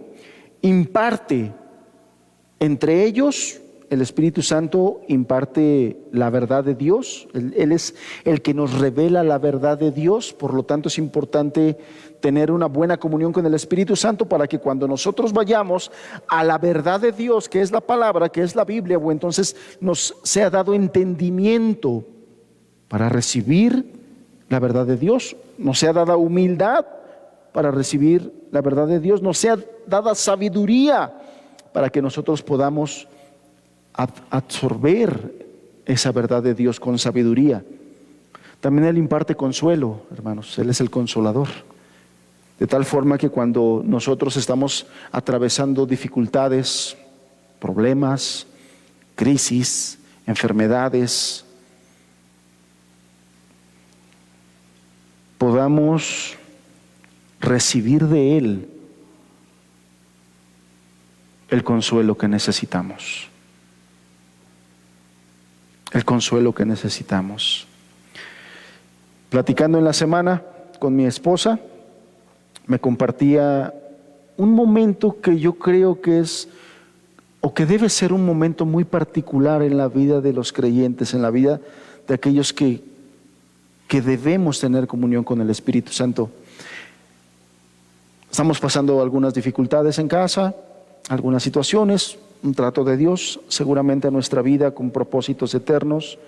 imparte. Entre ellos, el Espíritu Santo imparte la verdad de Dios. Él es el que nos revela la verdad de Dios. Por lo tanto, es importante tener una buena comunión con el Espíritu Santo para que cuando nosotros vayamos a la verdad de Dios, que es la palabra, que es la Biblia, o entonces nos sea dado entendimiento para recibir la verdad de Dios, nos sea dada humildad para recibir la verdad de Dios, nos sea dada sabiduría para que nosotros podamos absorber esa verdad de Dios con sabiduría. También Él imparte consuelo, hermanos. Él es el consolador. De tal forma que cuando nosotros estamos atravesando dificultades, problemas, crisis, enfermedades, podamos recibir de Él el consuelo que necesitamos. El consuelo que necesitamos. Platicando en la semana con mi esposa, me compartía un momento que yo creo que es o que debe ser un momento muy particular en la vida de los creyentes, en la vida de aquellos que debemos tener comunión con el Espíritu Santo. Estamos pasando algunas dificultades en casa, algunas situaciones, un trato de Dios seguramente a nuestra vida con propósitos eternos,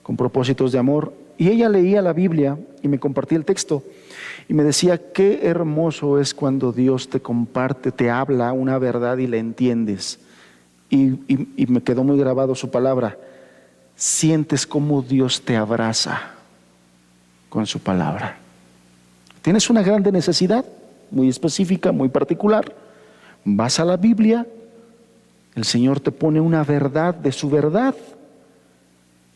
con propósitos de amor. Y ella leía la Biblia y me compartía el texto y me decía, qué hermoso es cuando Dios te comparte, te habla una verdad y la entiendes. Y me quedó muy grabado su palabra, sientes cómo Dios te abraza con su palabra. Tienes una grande necesidad, muy específica, muy particular. Vas a la Biblia, el Señor te pone una verdad de su verdad.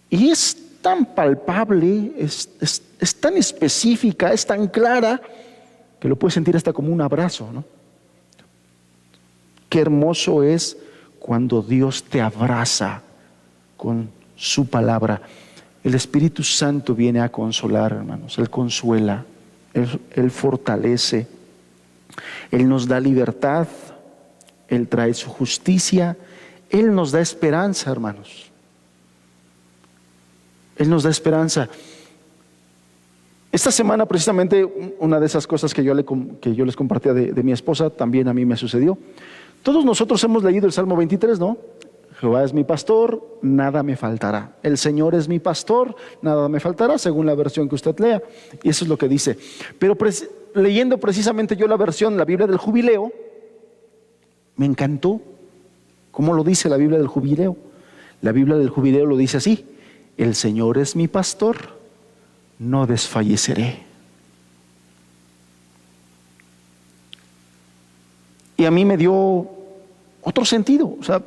Y es tan palpable, es tan específica, es tan clara, que lo puedes sentir hasta como un abrazo, ¿no? Qué hermoso es cuando Dios te abraza con su palabra. El Espíritu Santo viene a consolar, hermanos. Él consuela, Él fortalece, Él nos da libertad, Él trae su justicia, Él nos da esperanza, hermanos. Él nos da esperanza. Esta semana precisamente una de esas cosas que yo les compartía de mi esposa, también a mí me sucedió. Todos nosotros hemos leído el Salmo 23, ¿no? Jehová es mi pastor, nada me faltará. El Señor es mi pastor, nada me faltará, según la versión que usted lea. Y eso es lo que dice. Pero leyendo precisamente yo la Biblia del Jubileo, me encantó cómo lo dice la Biblia del Jubileo. La Biblia del Jubileo lo dice así: el Señor es mi pastor, no desfalleceré. Y a mí me dio otro sentido. O sea,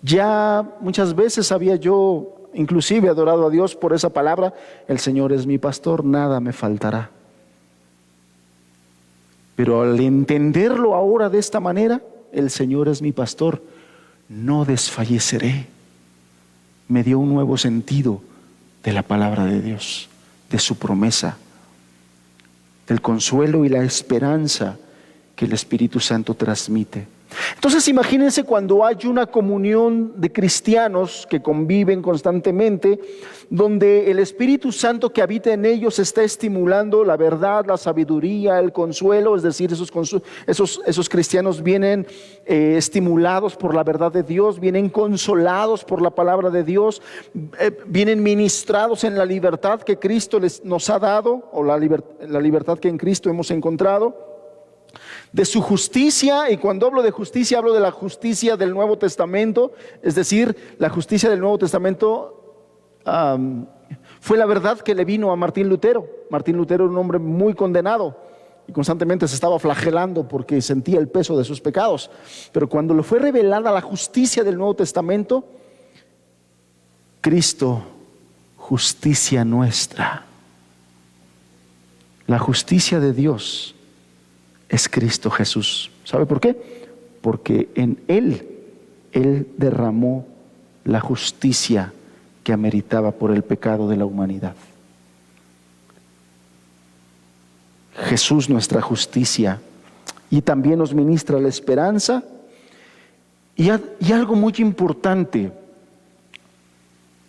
ya muchas veces había yo inclusive adorado a Dios por esa palabra: el Señor es mi pastor, nada me faltará. Pero al entenderlo ahora de esta manera, el Señor es mi pastor, no desfalleceré, me dio un nuevo sentido de la palabra de Dios, de su promesa, del consuelo y la esperanza que el Espíritu Santo transmite. Entonces imagínense cuando hay una comunión de cristianos que conviven constantemente, donde el Espíritu Santo que habita en ellos está estimulando la verdad, la sabiduría, el consuelo. Es decir, esos cristianos vienen estimulados por la verdad de Dios, vienen consolados por la palabra de Dios, vienen ministrados en la libertad que Cristo nos ha dado, o la libertad que en Cristo hemos encontrado, de su justicia. Y cuando hablo de justicia, hablo de la justicia del Nuevo Testamento. Es decir, la justicia del Nuevo Testamento fue la verdad que le vino a Martín Lutero. Martín Lutero era un hombre muy condenado y constantemente se estaba flagelando porque sentía el peso de sus pecados. Pero cuando le fue revelada la justicia del Nuevo Testamento, Cristo, justicia nuestra, la justicia de Dios es Cristo Jesús. ¿Sabe por qué? Porque en Él derramó la justicia que ameritaba por el pecado de la humanidad. Jesús, nuestra justicia, y también nos ministra la esperanza. Y algo muy importante,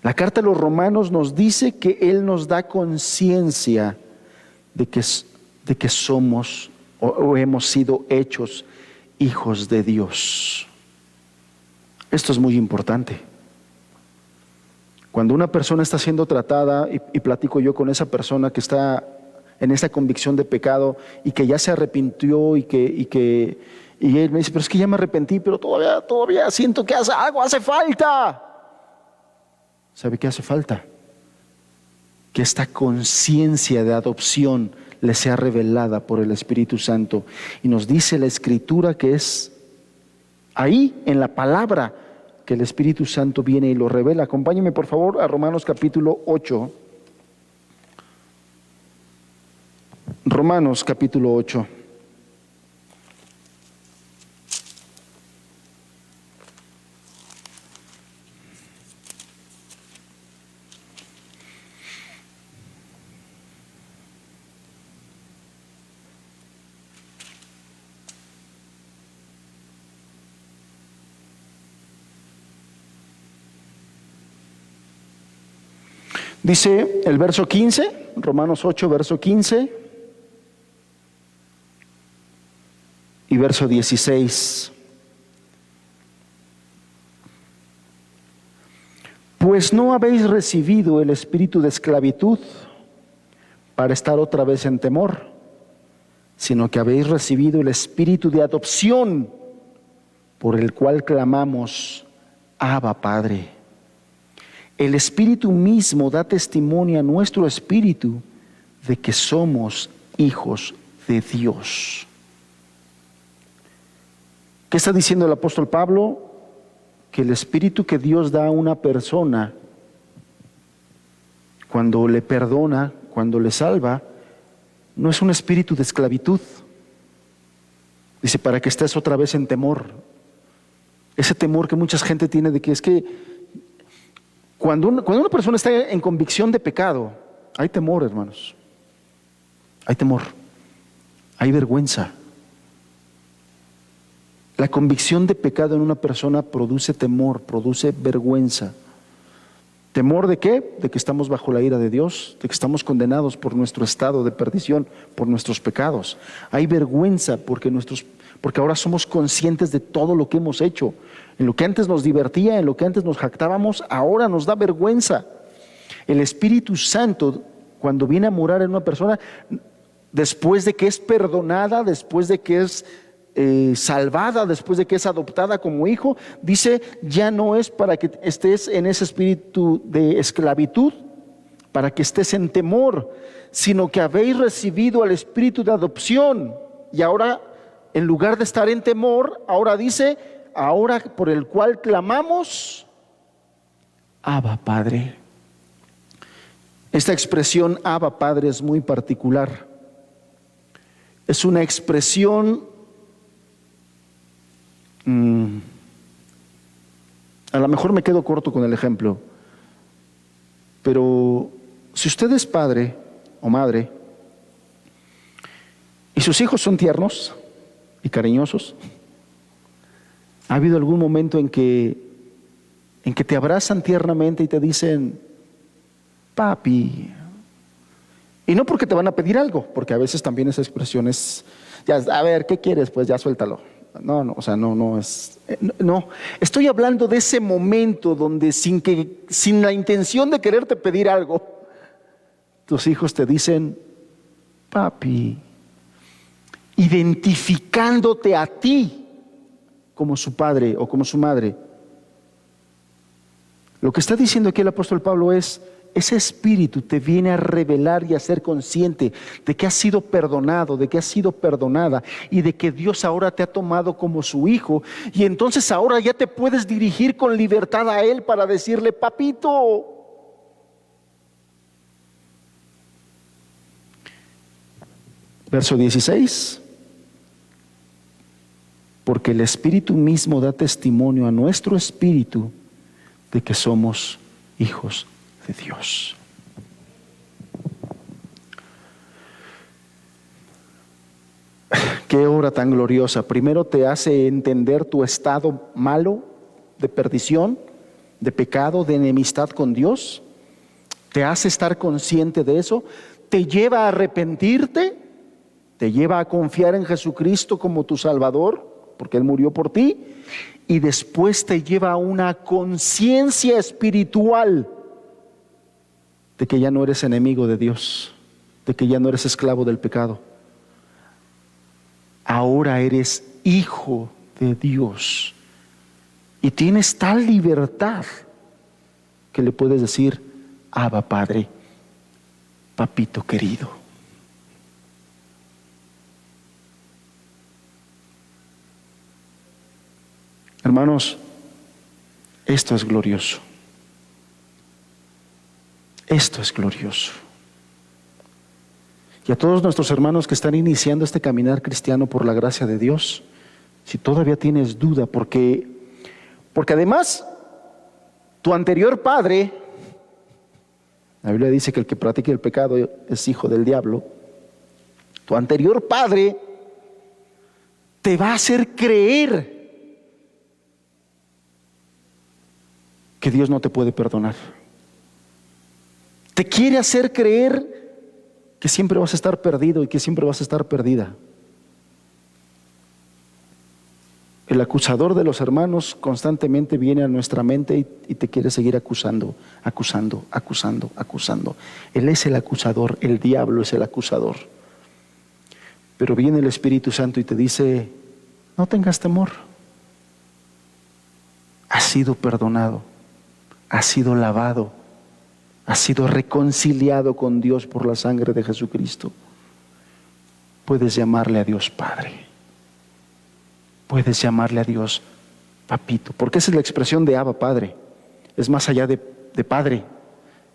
la carta de los Romanos nos dice que Él nos da conciencia de que somos o hemos sido hechos hijos de Dios. Esto es muy importante. Cuando una persona está siendo tratada, y platico yo con esa persona que está en esa convicción de pecado y que ya se arrepintió y él me dice: pero es que ya me arrepentí, pero todavía siento que algo hace falta. ¿Sabe qué hace falta? Que esta conciencia de adopción le sea revelada por el Espíritu Santo. Y nos dice la Escritura que es ahí en la palabra que el Espíritu Santo viene y lo revela. Acompáñenme por favor a Romanos capítulo 8. Romanos capítulo 8. Dice el verso 15, Romanos 8, verso 15 y verso 16. Pues no habéis recibido el espíritu de esclavitud para estar otra vez en temor, sino que habéis recibido el espíritu de adopción, por el cual clamamos: Abba, Padre. El Espíritu mismo da testimonio a nuestro espíritu de que somos hijos de Dios. ¿Qué está diciendo el apóstol Pablo? Que el espíritu que Dios da a una persona cuando le perdona, cuando le salva, no es un espíritu de esclavitud. Dice: para que estés otra vez en temor. Ese temor que mucha gente tiene de que es que cuando una persona está en convicción de pecado, hay temor, hermanos. Hay temor, hay vergüenza. La convicción de pecado en una persona produce temor, produce vergüenza. ¿Temor de qué? De que estamos bajo la ira de Dios, de que estamos condenados por nuestro estado de perdición, por nuestros pecados. Hay vergüenza porque ahora somos conscientes de todo lo que hemos hecho. En lo que antes nos divertía, en lo que antes nos jactábamos, ahora nos da vergüenza. El Espíritu Santo, cuando viene a morar en una persona, después de que es perdonada, después de que es salvada, después de que es adoptada como hijo, dice, ya no es para que estés en ese espíritu de esclavitud, para que estés en temor, sino que habéis recibido al espíritu de adopción. Y ahora, en lugar de estar en temor, ahora dice, ahora por el cual clamamos, Abba Padre. Esta expresión Abba Padre es muy particular. Es una expresión a lo mejor me quedo corto con el ejemplo, pero si usted es padre o madre y sus hijos son tiernos y cariñosos, ¿ha habido algún momento en que te abrazan tiernamente y te dicen, papi? Y no porque te van a pedir algo, porque a veces también esa expresión es, ya, a ver, ¿qué quieres? Pues ya suéltalo. No, o sea, no es, no. Estoy hablando de ese momento donde sin la intención de quererte pedir algo, tus hijos te dicen, papi, identificándote a ti como su padre o como su madre. Lo que está diciendo aquí el apóstol Pablo es, ese espíritu te viene a revelar y a ser consciente de que has sido perdonado, de que has sido perdonada y de que Dios ahora te ha tomado como su hijo, y entonces ahora ya te puedes dirigir con libertad a Él para decirle, papito. Verso 16. Porque el Espíritu mismo da testimonio a nuestro espíritu de que somos hijos de Dios. Qué obra tan gloriosa. Primero te hace entender tu estado malo de perdición, de pecado, de enemistad con Dios. Te hace estar consciente de eso. Te lleva a arrepentirte. Te lleva a confiar en Jesucristo como tu Salvador, porque Él murió por ti. Y después te lleva a una conciencia espiritual de que ya no eres enemigo de Dios, de que ya no eres esclavo del pecado. Ahora eres hijo de Dios y tienes tal libertad que le puedes decir, Abba Padre, papito querido. Hermanos, esto es glorioso. Esto es glorioso. Y a todos nuestros hermanos que están iniciando este caminar cristiano por la gracia de Dios, si todavía tienes duda, porque además tu anterior padre, la Biblia dice que el que practique el pecado es hijo del diablo, tu anterior padre te va a hacer creer que Dios no te puede perdonar. Te quiere hacer creer que siempre vas a estar perdido y que siempre vas a estar perdida. El acusador de los hermanos constantemente viene a nuestra mente y te quiere seguir acusando. Él es el acusador, el diablo es el acusador. Pero viene el Espíritu Santo y te dice, no tengas temor. Has sido perdonado, has sido lavado, has sido reconciliado con Dios por la sangre de Jesucristo. Puedes llamarle a Dios Padre. Puedes llamarle a Dios Papito, porque esa es la expresión de Abba Padre. Es más allá de Padre.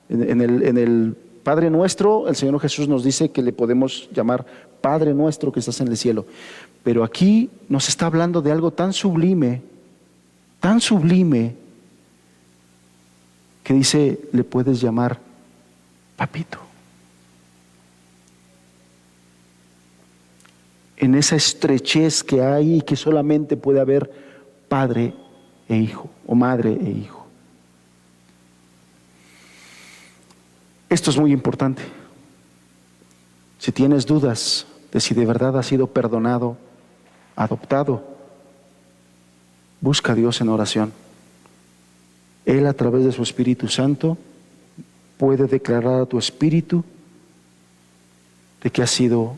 En el Padre Nuestro, el Señor Jesús nos dice que le podemos llamar Padre Nuestro que estás en el cielo. Pero aquí nos está hablando de algo tan sublime, que dice, le puedes llamar Papito. En esa estrechez que hay y que solamente puede haber padre e hijo, o madre e hijo. Esto es muy importante. Si tienes dudas de si de verdad has sido perdonado, adoptado, busca a Dios en oración. Él, a través de su Espíritu Santo, puede declarar a tu espíritu de que has sido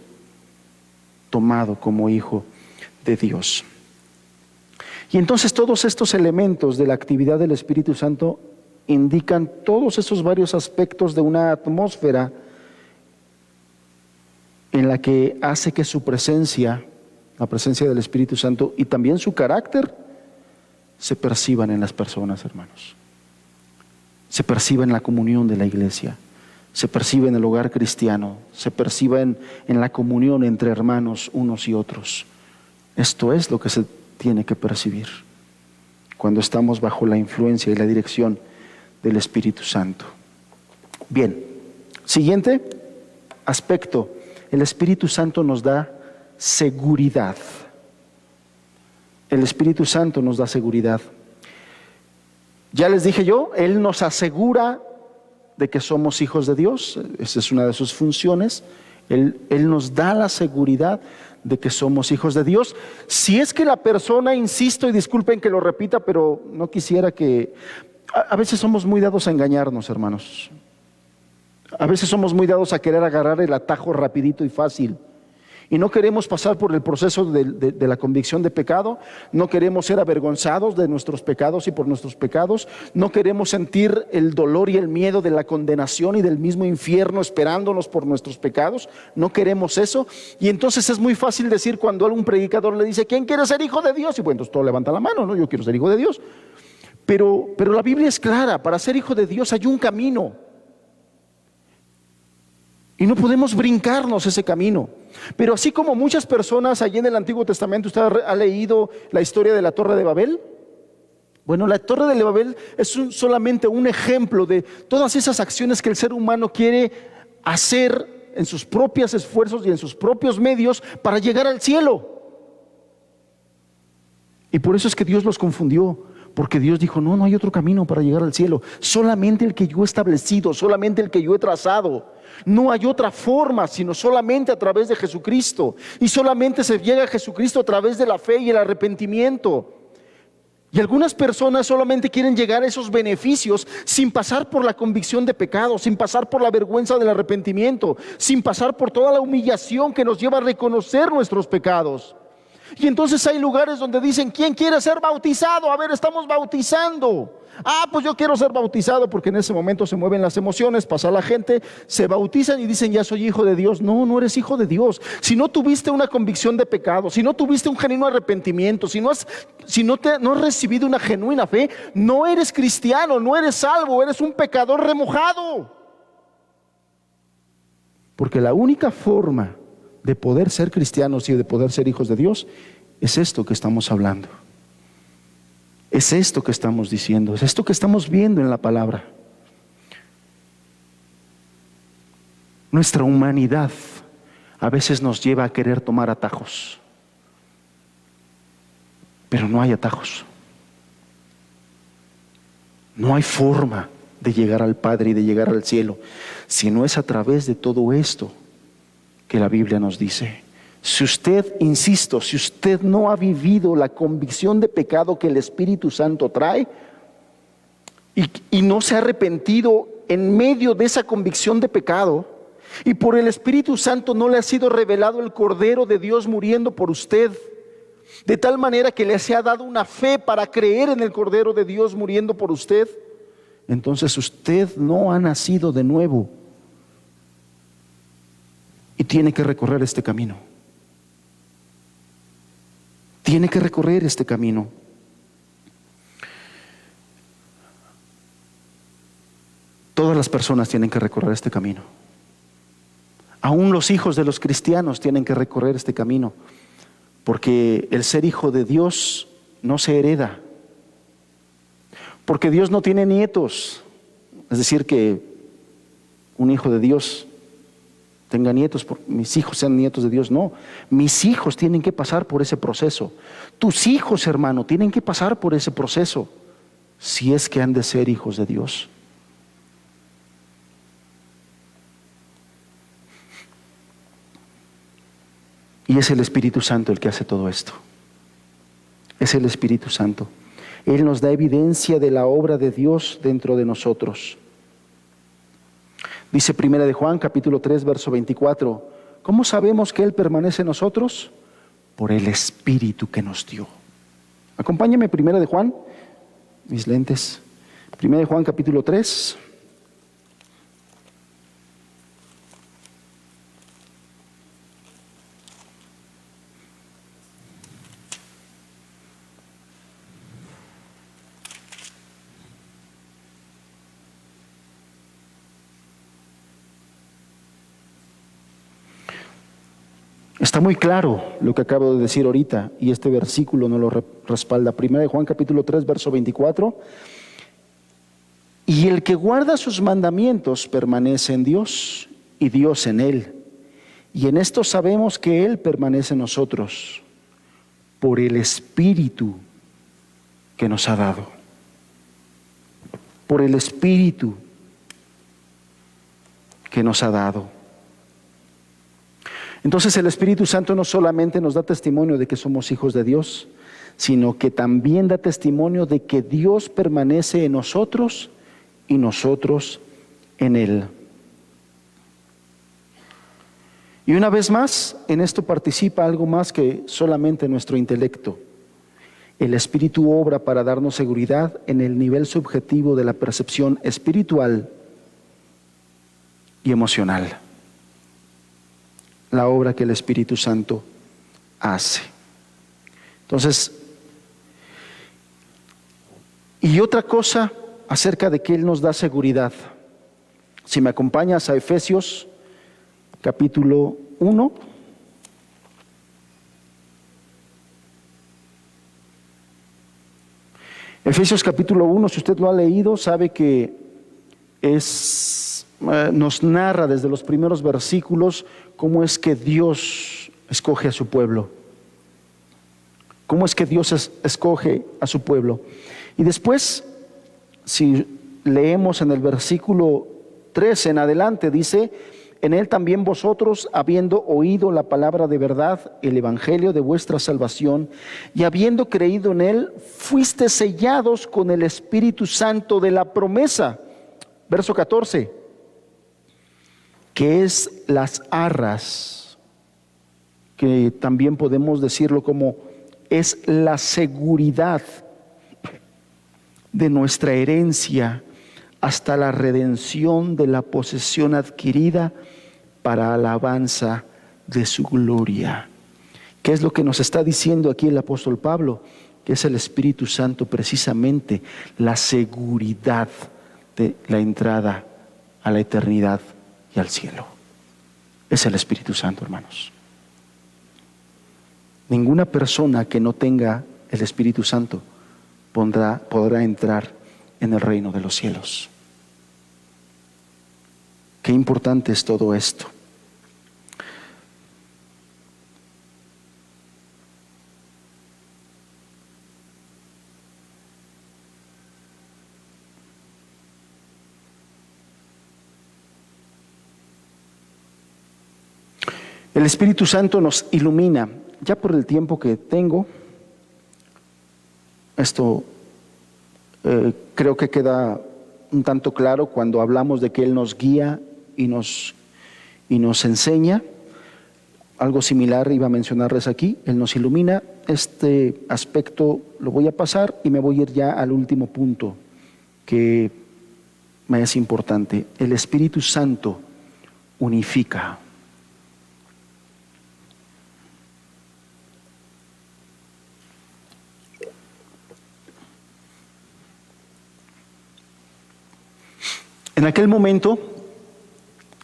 tomado como hijo de Dios. Y entonces todos estos elementos de la actividad del Espíritu Santo indican todos esos varios aspectos de una atmósfera en la que hace que su presencia, la presencia del Espíritu Santo y también su carácter, se perciban en las personas, hermanos. Se perciba en la comunión de la iglesia, se percibe en el hogar cristiano, se perciba en la comunión entre hermanos unos y otros. Esto es lo que se tiene que percibir cuando estamos bajo la influencia y la dirección del Espíritu Santo. Bien, siguiente aspecto. El Espíritu Santo nos da seguridad. El Espíritu Santo nos da seguridad. Ya les dije yo, Él nos asegura de que somos hijos de Dios. Esa es una de sus funciones. Él nos da la seguridad de que somos hijos de Dios. Si es que la persona, insisto y disculpen que lo repita, pero no quisiera que... A veces somos muy dados a engañarnos, hermanos. A veces somos muy dados a querer agarrar el atajo rapidito y fácil. Y no queremos pasar por el proceso de la convicción de pecado. No queremos ser avergonzados de nuestros pecados y por nuestros pecados. No queremos sentir el dolor y el miedo de la condenación y del mismo infierno esperándonos por nuestros pecados. No queremos eso. Y entonces es muy fácil decir cuando algún predicador le dice, ¿quién quiere ser hijo de Dios? Y bueno, entonces todo levanta la mano, ¿no? Yo quiero ser hijo de Dios. Pero la Biblia es clara, para ser hijo de Dios hay un camino. Y no podemos brincarnos ese camino. Pero así como muchas personas allí en el Antiguo Testamento, ¿usted ha leído la historia de la Torre de Babel? Bueno, la Torre de Babel es solamente un ejemplo de todas esas acciones que el ser humano quiere hacer en sus propios esfuerzos y en sus propios medios para llegar al cielo. Y por eso es que Dios los confundió. Porque Dios dijo, no hay otro camino para llegar al cielo. Solamente el que yo he establecido, solamente el que yo he trazado. No hay otra forma, sino solamente a través de Jesucristo. Y solamente se llega a Jesucristo a través de la fe y el arrepentimiento. Y algunas personas solamente quieren llegar a esos beneficios sin pasar por la convicción de pecado, sin pasar por la vergüenza del arrepentimiento, sin pasar por toda la humillación que nos lleva a reconocer nuestros pecados. Y entonces hay lugares donde dicen, ¿quién quiere ser bautizado? A ver, estamos bautizando. Pues yo quiero ser bautizado, porque en ese momento se mueven las emociones, pasa la gente, se bautizan y dicen, ya soy hijo de Dios. No eres hijo de Dios. Si no tuviste una convicción de pecado, si no tuviste un genuino arrepentimiento, si no has recibido una genuina fe, no eres cristiano, no eres salvo, eres un pecador remojado. Porque la única forma de poder ser cristianos y de poder ser hijos de Dios es esto que estamos hablando. Es esto que estamos diciendo, es esto que estamos viendo en la palabra. Nuestra humanidad a veces nos lleva a querer tomar atajos, pero no hay atajos. No hay forma de llegar al Padre y de llegar al cielo, si no es a través de todo esto que la Biblia nos dice. Si usted, insisto, si usted no ha vivido la convicción de pecado que el Espíritu Santo trae y no se ha arrepentido en medio de esa convicción de pecado, y por el Espíritu Santo no le ha sido revelado el Cordero de Dios muriendo por usted, de tal manera que le se ha dado una fe para creer en el Cordero de Dios muriendo por usted, entonces usted no ha nacido de nuevo y tiene que recorrer este camino. Tiene que recorrer este camino. Todas las personas tienen que recorrer este camino. Aún los hijos de los cristianos tienen que recorrer este camino, porque el ser hijo de Dios no se hereda. Porque Dios no tiene nietos. Es decir, que un hijo de Dios tenga nietos, mis hijos sean nietos de Dios. No, mis hijos tienen que pasar por ese proceso. Tus hijos, hermano, tienen que pasar por ese proceso, si es que han de ser hijos de Dios. Y es el Espíritu Santo el que hace todo esto. Es el Espíritu Santo. Él nos da evidencia de la obra de Dios dentro de nosotros. Dice 1 de Juan, capítulo 3, verso 24. ¿Cómo sabemos que Él permanece en nosotros? Por el Espíritu que nos dio. Acompáñame 1 de Juan, mis lentes. 1 de Juan, capítulo 3. Está muy claro lo que acabo de decir ahorita y este versículo nos lo respalda. 1 de Juan capítulo 3, verso 24. Y el que guarda sus mandamientos permanece en Dios y Dios en él. Y en esto sabemos que Él permanece en nosotros por el Espíritu que nos ha dado. Por el Espíritu que nos ha dado. Entonces el Espíritu Santo no solamente nos da testimonio de que somos hijos de Dios, sino que también da testimonio de que Dios permanece en nosotros y nosotros en Él. Y una vez más, en esto participa algo más que solamente nuestro intelecto. El Espíritu obra para darnos seguridad en el nivel subjetivo de la percepción espiritual y emocional. La obra que el Espíritu Santo hace. Entonces, y otra cosa acerca de que Él nos da seguridad. Si me acompañas a Efesios capítulo 1. Efesios capítulo 1, si usted lo ha leído, sabe que nos narra desde los primeros versículos cómo es que Dios escoge a su pueblo. Cómo es que Dios escoge a su pueblo. Y después, si leemos en el versículo 13 en adelante, dice: en Él también vosotros, habiendo oído la palabra de verdad, el evangelio de vuestra salvación, y habiendo creído en Él, fuiste sellados con el Espíritu Santo de la promesa. Verso 14, que es las arras, que también podemos decirlo como es la seguridad de nuestra herencia hasta la redención de la posesión adquirida para alabanza de su gloria. ¿Qué es lo que nos está diciendo aquí el apóstol Pablo? Que es el Espíritu Santo precisamente la seguridad de la entrada a la eternidad y al cielo. Es el Espíritu Santo, hermanos. Ninguna persona que no tenga el Espíritu Santo podrá entrar en el reino de los cielos. Qué importante es todo esto. El Espíritu Santo nos ilumina. Ya por el tiempo que tengo, esto creo que queda un tanto claro cuando hablamos de que Él nos guía y nos enseña. Algo similar iba a mencionarles aquí. Él nos ilumina. Este aspecto lo voy a pasar y me voy a ir ya al último punto que me es importante. El Espíritu Santo unifica. En aquel momento,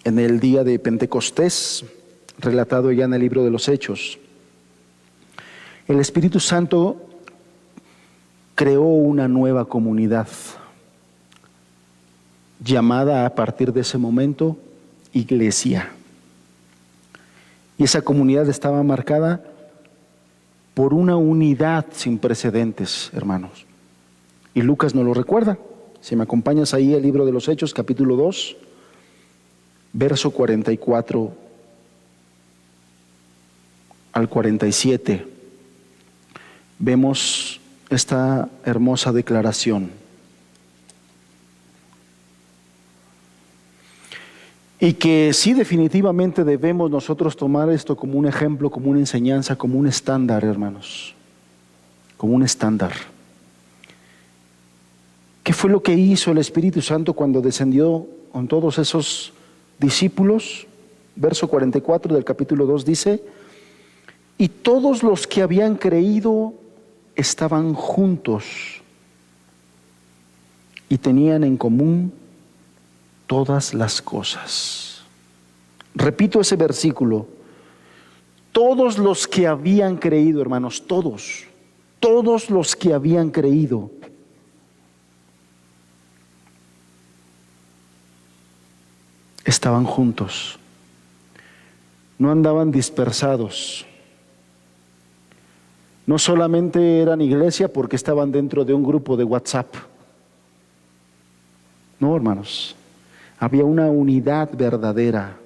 en el día de Pentecostés, relatado ya en el libro de los Hechos, el Espíritu Santo creó una nueva comunidad, llamada a partir de ese momento Iglesia. Y esa comunidad estaba marcada por una unidad sin precedentes, hermanos. Y Lucas nos lo recuerda. Si me acompañas ahí, el libro de los Hechos, capítulo 2, verso 44 al 47, vemos esta hermosa declaración. Y que sí, definitivamente debemos nosotros tomar esto como un ejemplo, como una enseñanza, como un estándar, hermanos. Como un estándar. ¿Qué fue lo que hizo el Espíritu Santo cuando descendió con todos esos discípulos? Verso 44 del capítulo 2 dice: y todos los que habían creído estaban juntos y tenían en común todas las cosas. Repito ese versículo. Todos los que habían creído, hermanos, todos los que habían creído estaban juntos. No andaban dispersados. No solamente eran iglesia porque estaban dentro de un grupo de WhatsApp. No, hermanos. Había una unidad verdadera,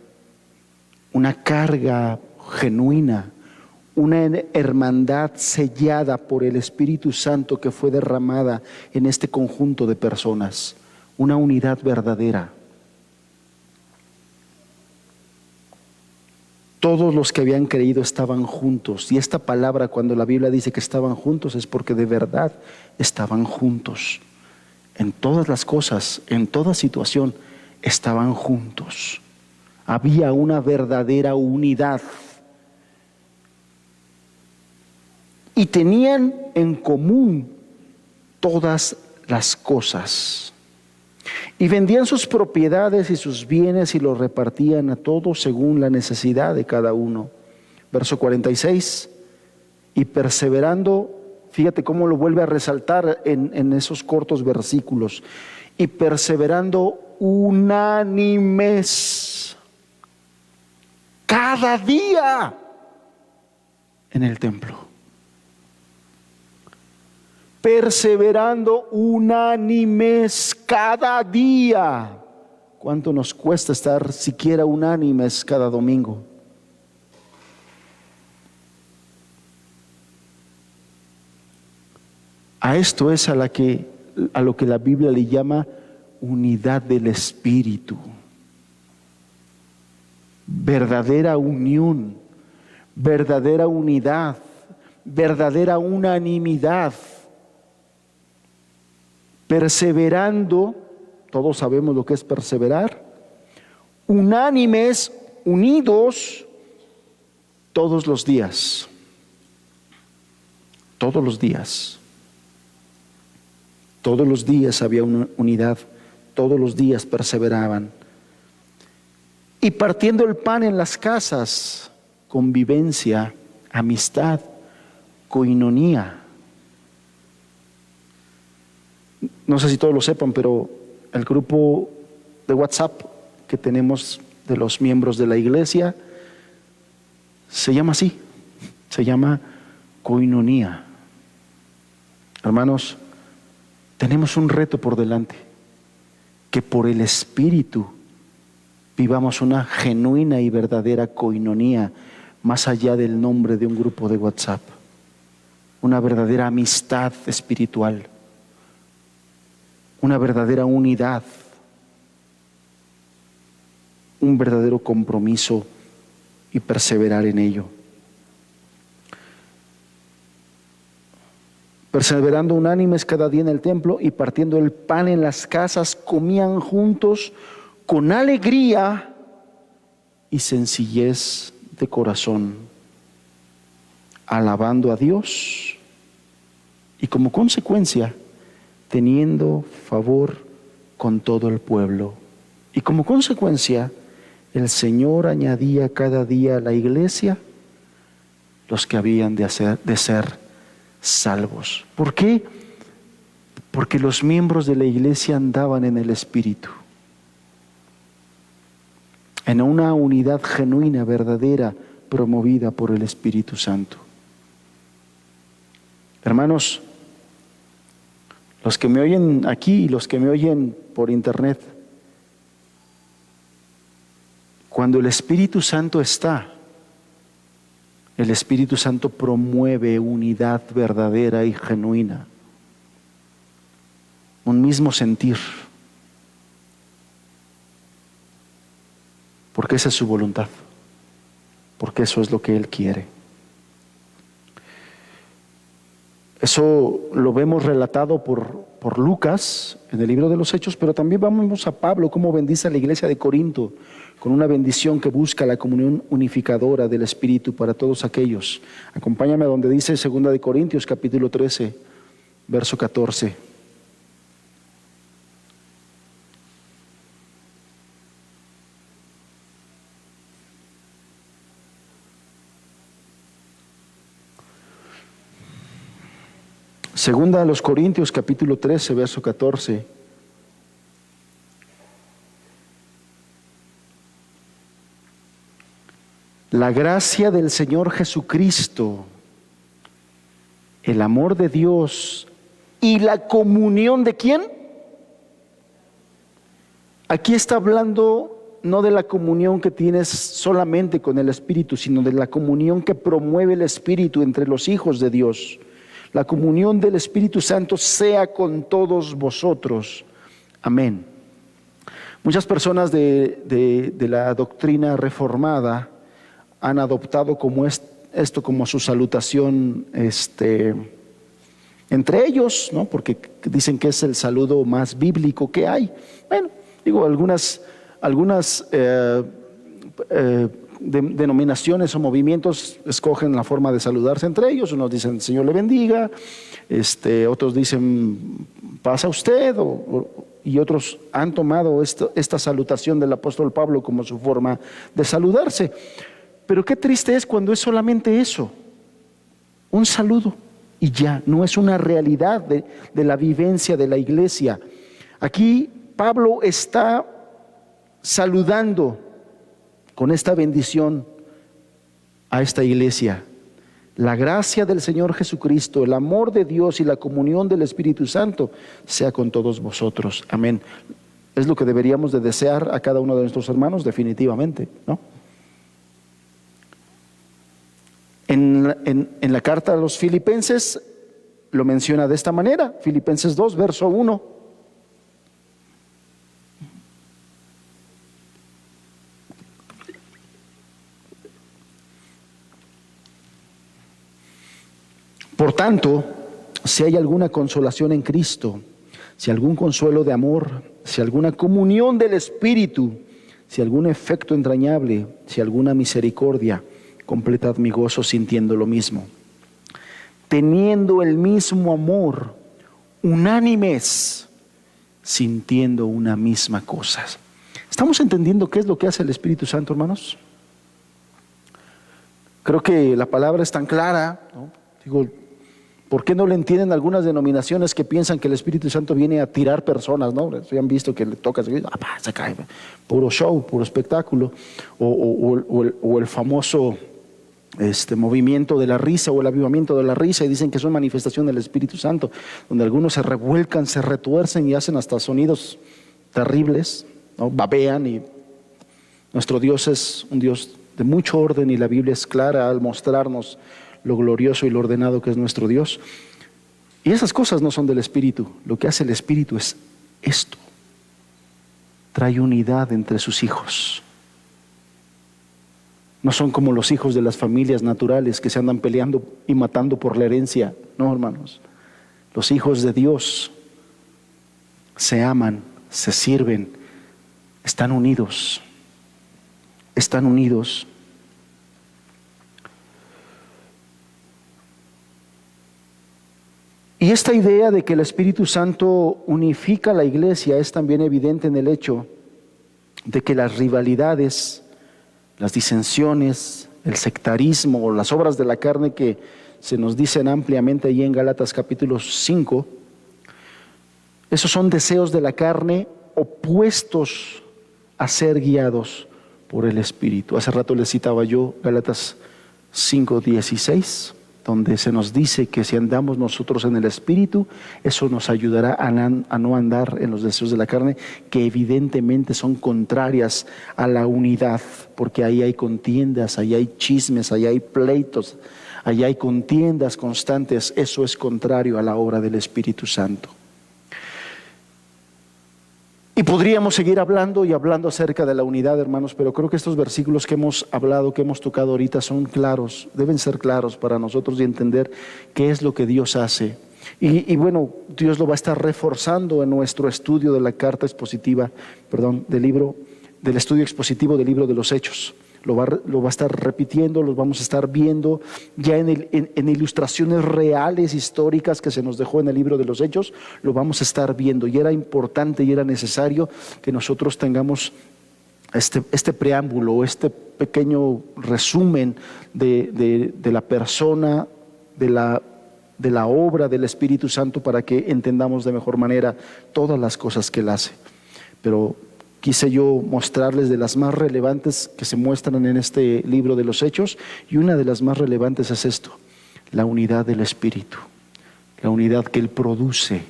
una carga genuina, una hermandad sellada por el Espíritu Santo que fue derramada en este conjunto de personas, una unidad verdadera. Todos los que habían creído estaban juntos, y esta palabra, cuando la Biblia dice que estaban juntos, es porque de verdad estaban juntos. En todas las cosas, en toda situación, estaban juntos. Había una verdadera unidad. Y tenían en común todas las cosas. Y vendían sus propiedades y sus bienes y los repartían a todos según la necesidad de cada uno. Verso 46. Y perseverando, fíjate cómo lo vuelve a resaltar en esos cortos versículos. Y perseverando unánimes cada día en el templo. Perseverando unánimes cada día. ¿Cuánto nos cuesta estar siquiera unánimes cada domingo? A esto es a lo que la Biblia le llama unidad del Espíritu. Verdadera unión, verdadera unidad, verdadera unanimidad. Perseverando, todos sabemos lo que es perseverar, unánimes, unidos todos los días. Todos los días. Todos los días había una unidad, todos los días perseveraban. Y partiendo el pan en las casas, convivencia, amistad, coinonía. No sé si todos lo sepan, pero el grupo de WhatsApp que tenemos de los miembros de la iglesia se llama así, se llama coinonía. Hermanos, tenemos un reto por delante, que por el Espíritu vivamos una genuina y verdadera coinonía, más allá del nombre de un grupo de WhatsApp, una verdadera amistad espiritual, una verdadera unidad, un verdadero compromiso y perseverar en ello. Perseverando unánimes cada día en el templo y partiendo el pan en las casas, comían juntos con alegría y sencillez de corazón, alabando a Dios y como consecuencia teniendo favor con todo el pueblo. Y como consecuencia el Señor añadía cada día a la iglesia los que habían de ser salvos. ¿Por qué? Porque los miembros de la iglesia andaban en el Espíritu, en una unidad genuina, verdadera, promovida por el Espíritu Santo. Hermanos, los que me oyen aquí y los que me oyen por internet, cuando el Espíritu Santo está, El Espíritu Santo promueve unidad verdadera y genuina, un mismo sentir, porque esa es su voluntad, porque eso es lo que Él quiere. Eso lo vemos relatado por Lucas en el libro de los Hechos, pero también vamos a Pablo, cómo bendice a la iglesia de Corinto, con una bendición que busca la comunión unificadora del Espíritu para todos aquellos. Acompáñame a donde dice 2 de Corintios capítulo 13, verso 14. Segunda a los Corintios capítulo 13, verso 14. La gracia del Señor Jesucristo, el amor de Dios y la comunión ¿de quién? Aquí está hablando no de la comunión que tienes solamente con el Espíritu, sino de la comunión que promueve el Espíritu entre los hijos de Dios. La comunión del Espíritu Santo sea con todos vosotros. Amén. Muchas personas de la doctrina reformada han adoptado como esto como su salutación entre ellos, ¿no? Porque dicen que es el saludo más bíblico que hay. Bueno, digo, algunas denominaciones o movimientos escogen la forma de saludarse entre ellos. Unos dicen Señor le bendiga, otros dicen pasa usted, y otros han tomado esta salutación del apóstol Pablo como su forma de saludarse. Pero qué triste es cuando es solamente eso, un saludo y ya, no es una realidad de la vivencia de la iglesia. Aquí Pablo está saludando con esta bendición a esta iglesia. La gracia del Señor Jesucristo, el amor de Dios y la comunión del Espíritu Santo sea con todos vosotros. Amén. Es lo que deberíamos de desear a cada uno de nuestros hermanos, definitivamente, ¿no? En la carta a los Filipenses lo menciona de esta manera, Filipenses 2, verso 1. Por tanto, si hay alguna consolación en Cristo, si algún consuelo de amor, si alguna comunión del Espíritu, si algún efecto entrañable, si alguna misericordia, completad mi gozo sintiendo lo mismo, teniendo el mismo amor, unánimes, sintiendo una misma cosa. ¿Estamos entendiendo qué es lo que hace el Espíritu Santo, hermanos? Creo que la palabra es tan clara, ¿no? Digo, ¿por qué no le entienden algunas denominaciones que piensan que el Espíritu Santo viene a tirar personas, ¿no? Ya han visto que le tocas, se cae, puro show, puro espectáculo, o el famoso movimiento de la risa o el avivamiento de la risa, y dicen que son manifestación del Espíritu Santo, donde algunos se revuelcan, se retuercen y hacen hasta sonidos terribles, ¿no? Babean. Y nuestro Dios es un Dios de mucho orden, y la Biblia es clara al mostrarnos lo glorioso y lo ordenado que es nuestro Dios. Y esas cosas no son del Espíritu. Lo que hace el Espíritu es esto: trae unidad entre sus hijos. No son como los hijos de las familias naturales que se andan peleando y matando por la herencia. No, hermanos. Los hijos de Dios se aman, se sirven, están unidos. Están unidos. Y esta idea de que el Espíritu Santo unifica la iglesia es también evidente en el hecho de que las rivalidades, las disensiones, el sectarismo o las obras de la carne que se nos dicen ampliamente allí en Gálatas capítulo 5, esos son deseos de la carne opuestos a ser guiados por el Espíritu. Hace rato les citaba yo Gálatas 5:16. donde se nos dice que si andamos nosotros en el Espíritu, eso nos ayudará a no andar en los deseos de la carne, que evidentemente son contrarias a la unidad, porque ahí hay contiendas, ahí hay chismes, ahí hay pleitos, ahí hay contiendas constantes. Eso es contrario a la obra del Espíritu Santo. Y podríamos seguir hablando y hablando acerca de la unidad, hermanos, pero creo que estos versículos que hemos hablado, que hemos tocado ahorita, son claros, deben ser claros para nosotros y entender qué es lo que Dios hace. Y bueno, Dios lo va a estar reforzando en nuestro estudio de la carta expositiva, del estudio expositivo del libro de los Hechos. Lo va a estar repitiendo, lo vamos a estar viendo ya en ilustraciones reales, históricas que se nos dejó en el libro de los Hechos. Lo vamos a estar viendo, y era importante y era necesario que nosotros tengamos este preámbulo, este pequeño resumen de la persona, de la obra del Espíritu Santo, para que entendamos de mejor manera todas las cosas que Él hace. Pero quise yo mostrarles de las más relevantes que se muestran en este libro de los Hechos, y una de las más relevantes es esto: la unidad del Espíritu, la unidad que Él produce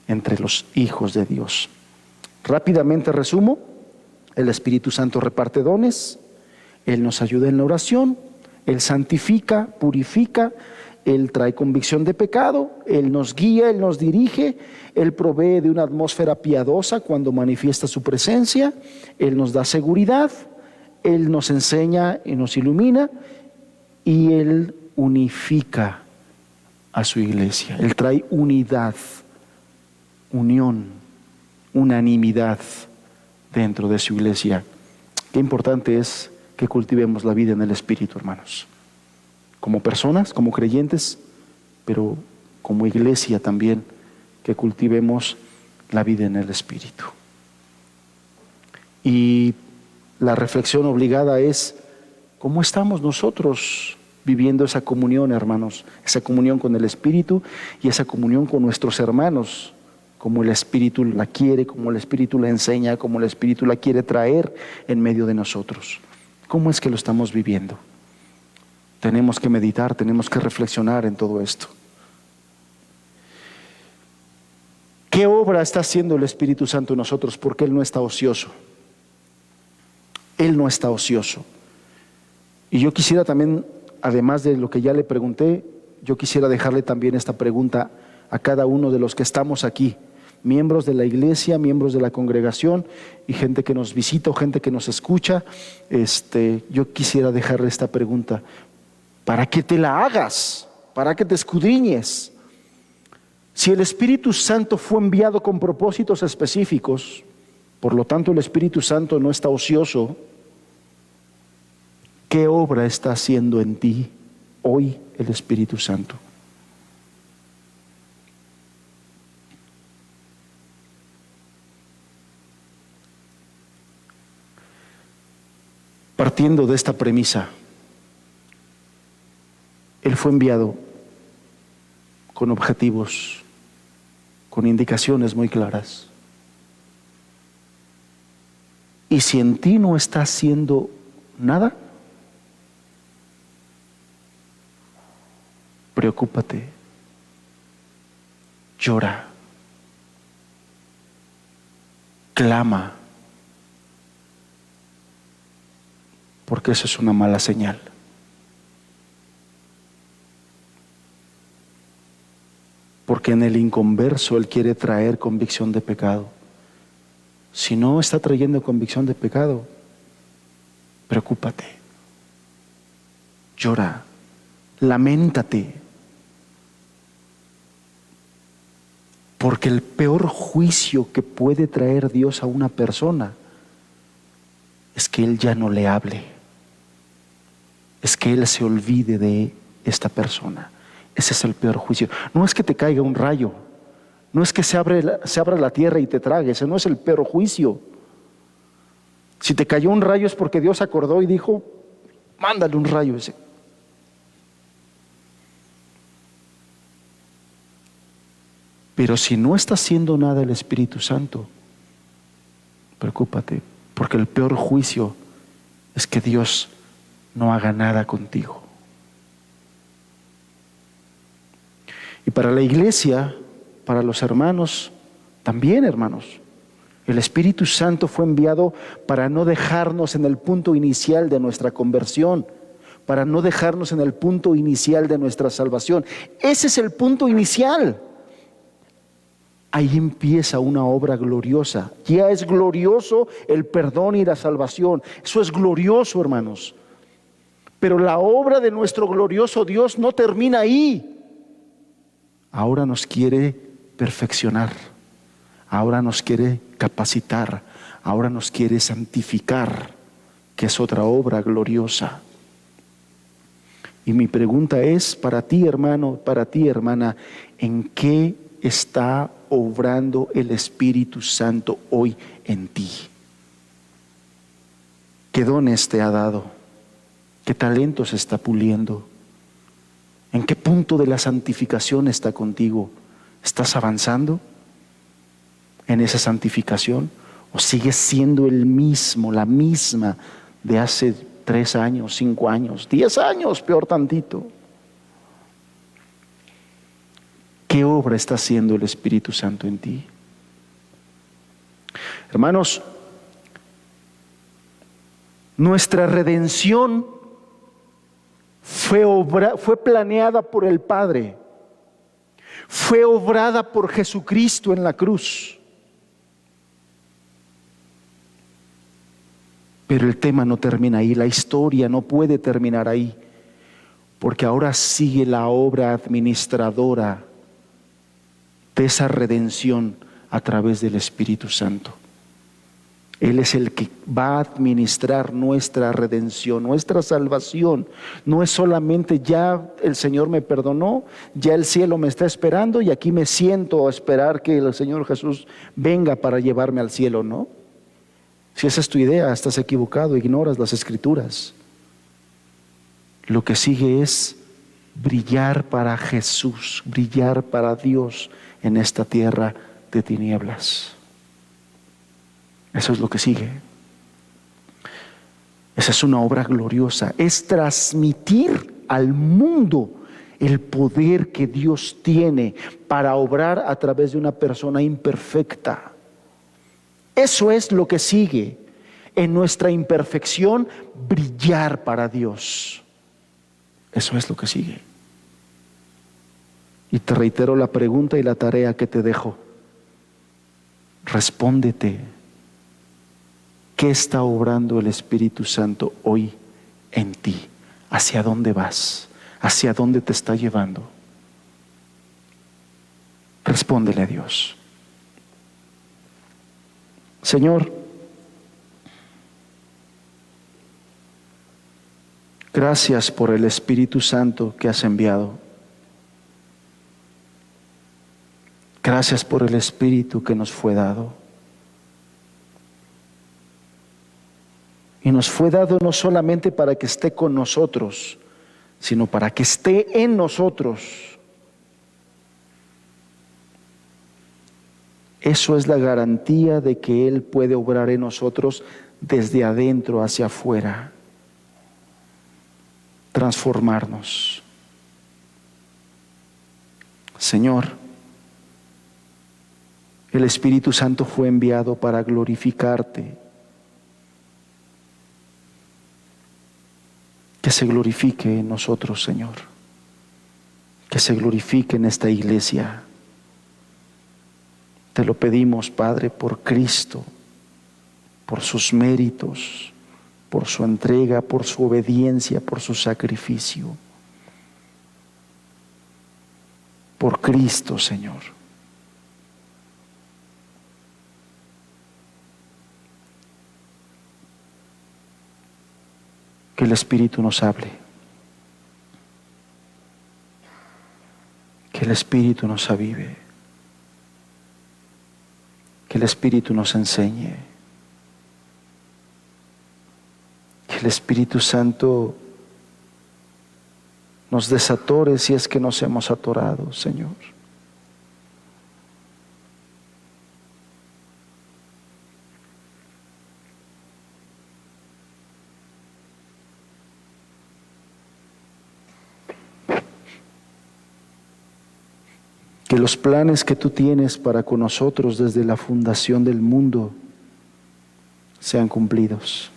entre los hijos de Dios. Rápidamente resumo: el Espíritu Santo reparte dones, Él nos ayuda en la oración, Él santifica, purifica, Él trae convicción de pecado, Él nos guía, Él nos dirige, Él provee de una atmósfera piadosa cuando manifiesta su presencia, Él nos da seguridad, Él nos enseña y nos ilumina, y Él unifica a su iglesia. Él trae unidad, unión, unanimidad dentro de su iglesia. Qué importante es que cultivemos la vida en el Espíritu, hermanos. Como personas, como creyentes, pero como iglesia también, que cultivemos la vida en el Espíritu. Y la reflexión obligada es: ¿cómo estamos nosotros viviendo esa comunión, hermanos? Esa comunión con el Espíritu y esa comunión con nuestros hermanos, como el Espíritu la quiere, como el Espíritu la enseña, como el Espíritu la quiere traer en medio de nosotros. ¿Cómo es que lo estamos viviendo? Tenemos que meditar, tenemos que reflexionar en todo esto. ¿Qué obra está haciendo el Espíritu Santo en nosotros? Porque Él no está ocioso. Él no está ocioso. Y yo quisiera también, además de lo que ya le pregunté, yo quisiera dejarle también esta pregunta a cada uno de los que estamos aquí, miembros de la iglesia, miembros de la congregación y gente que nos visita o gente que nos escucha. Yo quisiera dejarle esta pregunta para que te la hagas, para que te escudriñes. Si el Espíritu Santo fue enviado con propósitos específicos, por lo tanto el Espíritu Santo no está ocioso, ¿qué obra está haciendo en ti hoy el Espíritu Santo? Partiendo de esta premisa, Él fue enviado con objetivos, con indicaciones muy claras. Y si en ti no está haciendo nada, preocúpate, llora, clama, porque eso es una mala señal. Porque en el inconverso Él quiere traer convicción de pecado. Si no está trayendo convicción de pecado, preocúpate, llora, lamentate. Porque el peor juicio que puede traer Dios a una persona es que Él ya no le hable, es que Él se olvide de esta persona. Ese es el peor juicio. No es que te caiga un rayo, no es que se abra la tierra y te trague. Ese no es el peor juicio. Si te cayó un rayo es porque Dios acordó y dijo: mándale un rayo ese. Pero si no está haciendo nada el Espíritu Santo, preocúpate, porque el peor juicio es que Dios no haga nada contigo. Y para la iglesia, para los hermanos, también hermanos, el Espíritu Santo fue enviado para no dejarnos en el punto inicial de nuestra conversión, para no dejarnos en el punto inicial de nuestra salvación. Ese es el punto inicial. Ahí empieza una obra gloriosa. Ya es glorioso el perdón y la salvación. Eso es glorioso, hermanos. Pero la obra de nuestro glorioso Dios no termina ahí. Ahora nos quiere perfeccionar. Ahora nos quiere capacitar. Ahora nos quiere santificar, que es otra obra gloriosa. Y mi pregunta es para ti, hermano, para ti, hermana, ¿en qué está obrando el Espíritu Santo hoy en ti? ¿Qué dones te ha dado? ¿Qué talentos está puliendo? ¿En qué punto de la santificación está contigo? ¿Estás avanzando en esa santificación? ¿O sigues siendo el mismo, la misma de hace 3 años, 5 años, 10 años, peor tantito? ¿Qué obra está haciendo el Espíritu Santo en ti? Hermanos, nuestra redención fue planeada por el Padre, fue obrada por Jesucristo en la cruz. Pero el tema no termina ahí, la historia no puede terminar ahí, porque ahora sigue la obra administradora de esa redención a través del Espíritu Santo. Él es el que va a administrar nuestra redención, nuestra salvación. No es solamente ya el Señor me perdonó, ya el cielo me está esperando y aquí me siento a esperar que el Señor Jesús venga para llevarme al cielo, ¿no? Si esa es tu idea, estás equivocado, ignoras las Escrituras. Lo que sigue es brillar para Jesús, brillar para Dios en esta tierra de tinieblas. Eso es lo que sigue. Esa es una obra gloriosa. Es transmitir al mundo el poder que Dios tiene para obrar a través de una persona imperfecta. Eso es lo que sigue. En nuestra imperfección, brillar para Dios. Eso es lo que sigue. Y te reitero la pregunta y la tarea que te dejo. Respóndete. ¿Qué está obrando el Espíritu Santo hoy en ti? ¿Hacia dónde vas? ¿Hacia dónde te está llevando? Respóndele a Dios. Señor, gracias por el Espíritu Santo que has enviado. Gracias por el Espíritu que nos fue dado. Y nos fue dado no solamente para que esté con nosotros, sino para que esté en nosotros. Eso es la garantía de que Él puede obrar en nosotros desde adentro hacia afuera, transformarnos. Señor, el Espíritu Santo fue enviado para glorificarte. Que se glorifique en nosotros, Señor. Que se glorifique en esta iglesia. Te lo pedimos, Padre, por Cristo, por sus méritos, por su entrega, por su obediencia, por su sacrificio. Por Cristo, Señor. Que el Espíritu nos hable. Que el Espíritu nos avive. Que el Espíritu nos enseñe. Que el Espíritu Santo nos desatore si es que nos hemos atorado, Señor. que los planes que tú tienes para con nosotros desde la fundación del mundo sean cumplidos.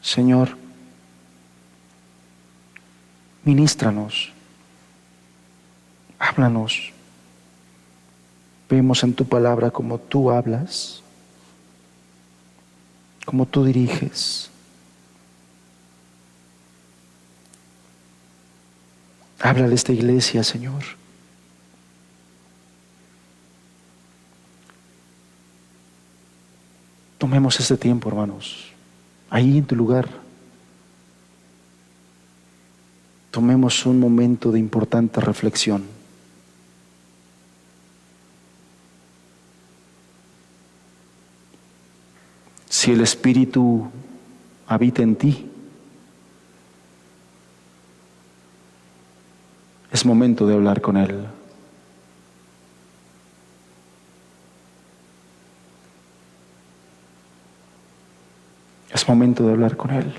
Señor, ministranos, háblanos. Vemos en tu palabra como tú hablas, como tú diriges. Háblale a esta iglesia, Señor. Tomemos este tiempo, hermanos, ahí en tu lugar. Tomemos un momento de importante reflexión. Si el Espíritu habita en ti, es momento de hablar con Él. Es momento de hablar con Él.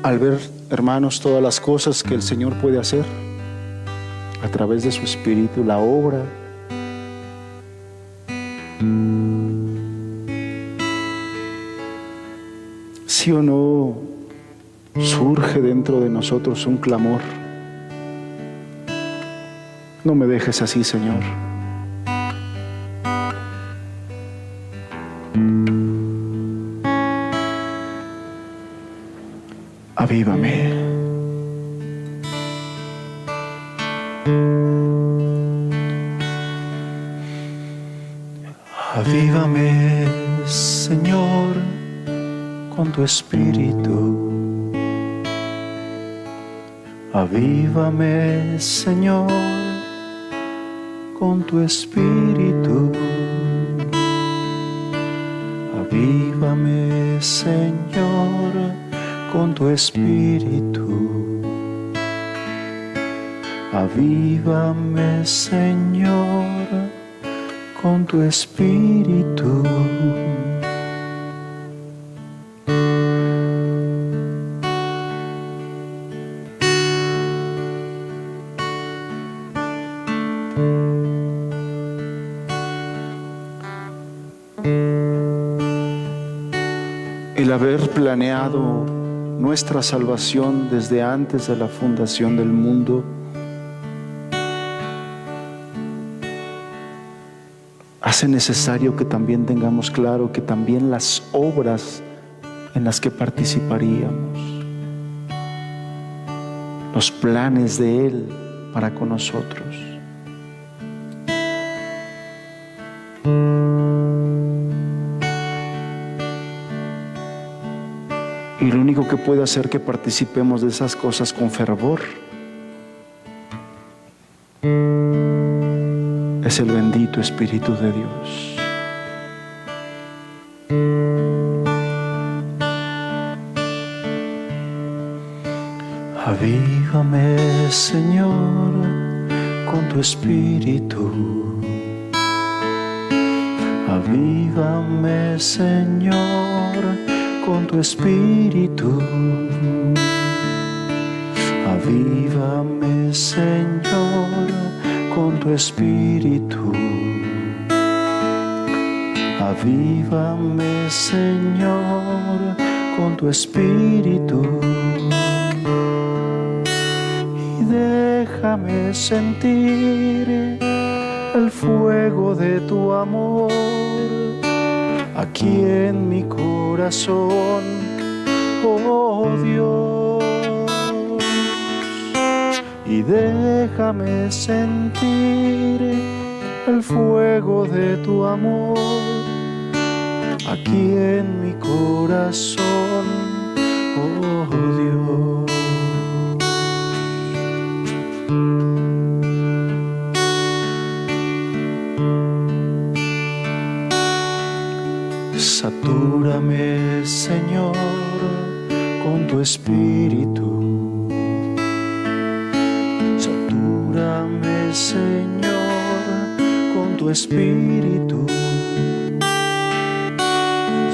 Al ver, hermanos, todas las cosas que el Señor puede hacer a través de su Espíritu, la obra, sí o no surge dentro de nosotros un clamor: no me dejes así, Señor. Avívame. Avívame, Señor, con tu Espíritu. Avívame, Señor, con tu Espíritu. Avívame, Señor, con tu Espíritu. Avívame, Señor, con tu Espíritu. El haber planeado nuestra salvación desde antes de la fundación del mundo hace necesario que también tengamos claro que también las obras en las que participaríamos, los planes de Él para con nosotros, y lo único que puede hacer que participemos de esas cosas con fervor es el bendito Espíritu de Dios. Avívame, Señor, con tu Espíritu. Avívame, Señor, con tu Espíritu. Avívame, Señor, con tu Espíritu. Avívame, Señor, con tu Espíritu. Y déjame sentir el fuego de tu amor aquí en mi corazón, oh Dios. Y déjame sentir el fuego de tu amor aquí en mi corazón, oh Dios. Satúrame, Señor, con tu Espíritu. Satúrame, Señor, con tu Espíritu.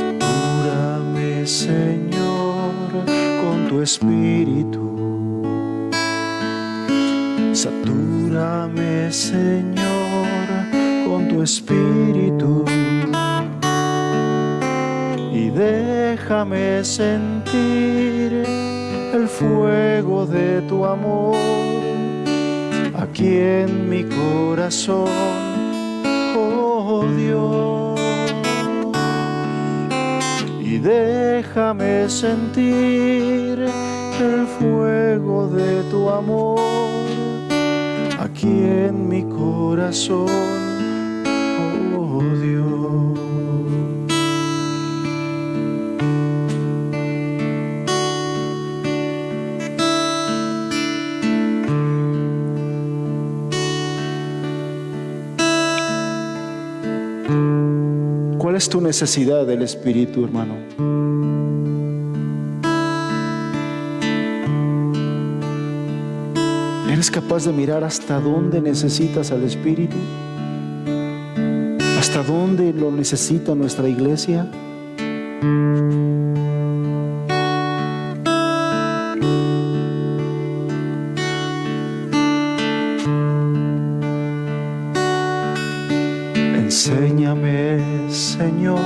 Satúrame, Señor, con tu Espíritu. Satúrame, Señor, con tu Espíritu. Y déjame sentir el fuego de tu amor aquí en mi corazón, oh Dios. Y déjame sentir el fuego de tu amor aquí en mi corazón, oh Dios. ¿Cuál es tu necesidad del Espíritu, hermano? ¿Eres capaz de mirar hasta dónde necesitas al Espíritu? ¿Hasta dónde lo necesita nuestra iglesia? Enséñame, Señor,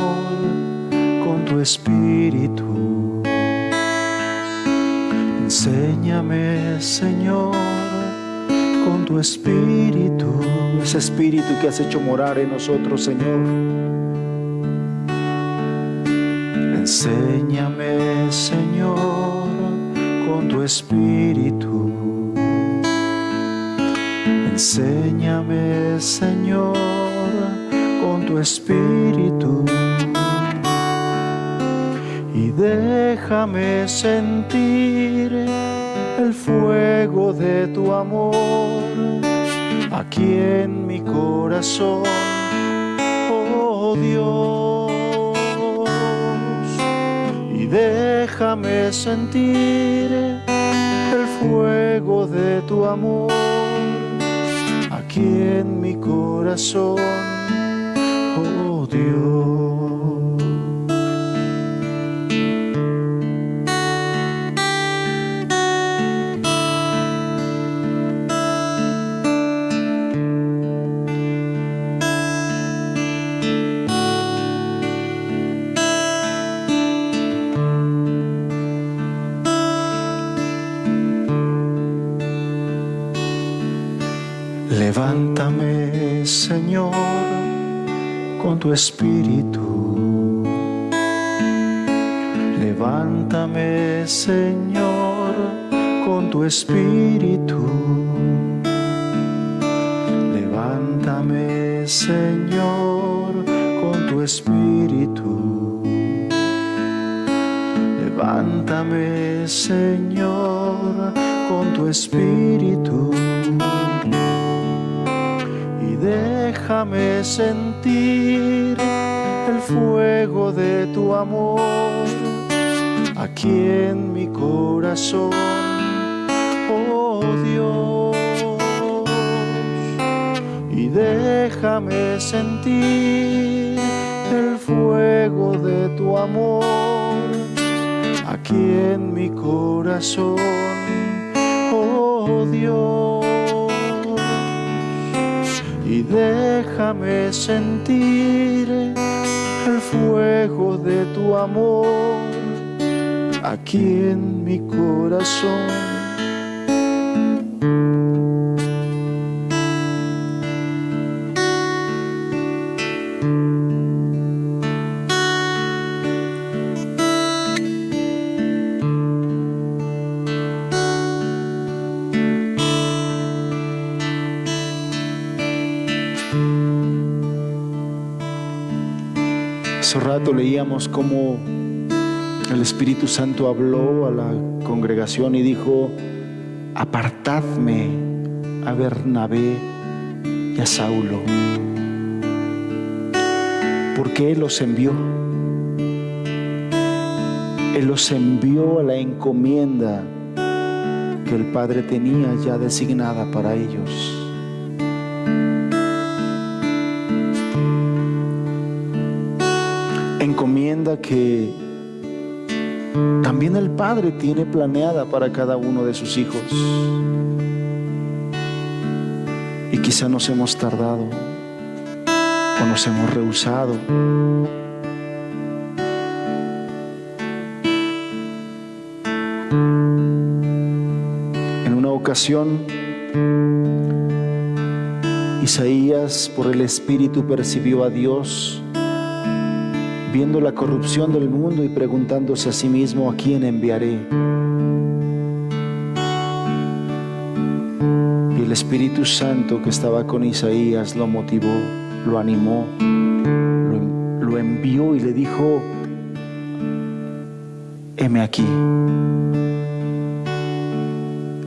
con tu Espíritu. Enséñame, Señor, con tu Espíritu. Ese Espíritu que has hecho morar en nosotros, Señor. Enséñame, Señor, con tu Espíritu. Enséñame, Señor, con tu Espíritu. Y déjame sentir el fuego de tu amor aquí en mi corazón, oh Dios. Y déjame sentir el fuego de tu amor aquí en mi corazón, oh Dios. Levántame, Señor, con tu espíritu. Levántame, Señor, con tu espíritu. Levántame, Señor, con tu espíritu. Levántame, Señor, con tu espíritu. Y déjame sentir el fuego de tu amor aquí en mi corazón, oh Dios. Y déjame sentir el fuego de tu amor aquí en mi corazón, oh Dios. Y déjame sentir el fuego de tu amor aquí en mi corazón. Hace rato leíamos cómo el Espíritu Santo habló a la congregación y dijo: apartadme a Bernabé y a Saulo, porque Él los envió. Él los envió a la encomienda que el Padre tenía ya designada para ellos. Encomienda que también el Padre tiene planeada para cada uno de sus hijos. Y quizá nos hemos tardado o nos hemos rehusado. En una ocasión, Isaías, por el Espíritu, percibió a Dios viendo la corrupción del mundo y preguntándose a sí mismo: ¿a quién enviaré? Y el Espíritu Santo que estaba con Isaías lo motivó, lo animó, lo envió y le dijo: heme aquí,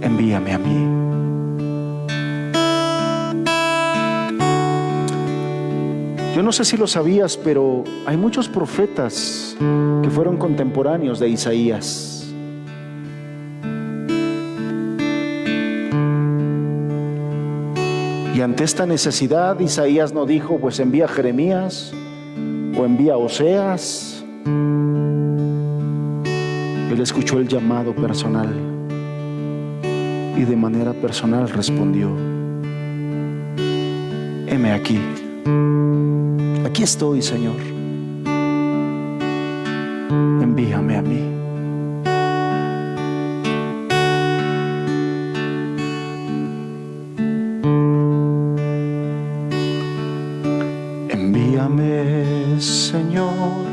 envíame a mí. Yo no sé si lo sabías, pero hay muchos profetas que fueron contemporáneos de Isaías. Y ante esta necesidad, Isaías no dijo: pues envía a Jeremías o envía a Oseas. Él escuchó el llamado personal y de manera personal respondió: heme aquí. Aquí estoy, Señor. Envíame a mí. Envíame, Señor,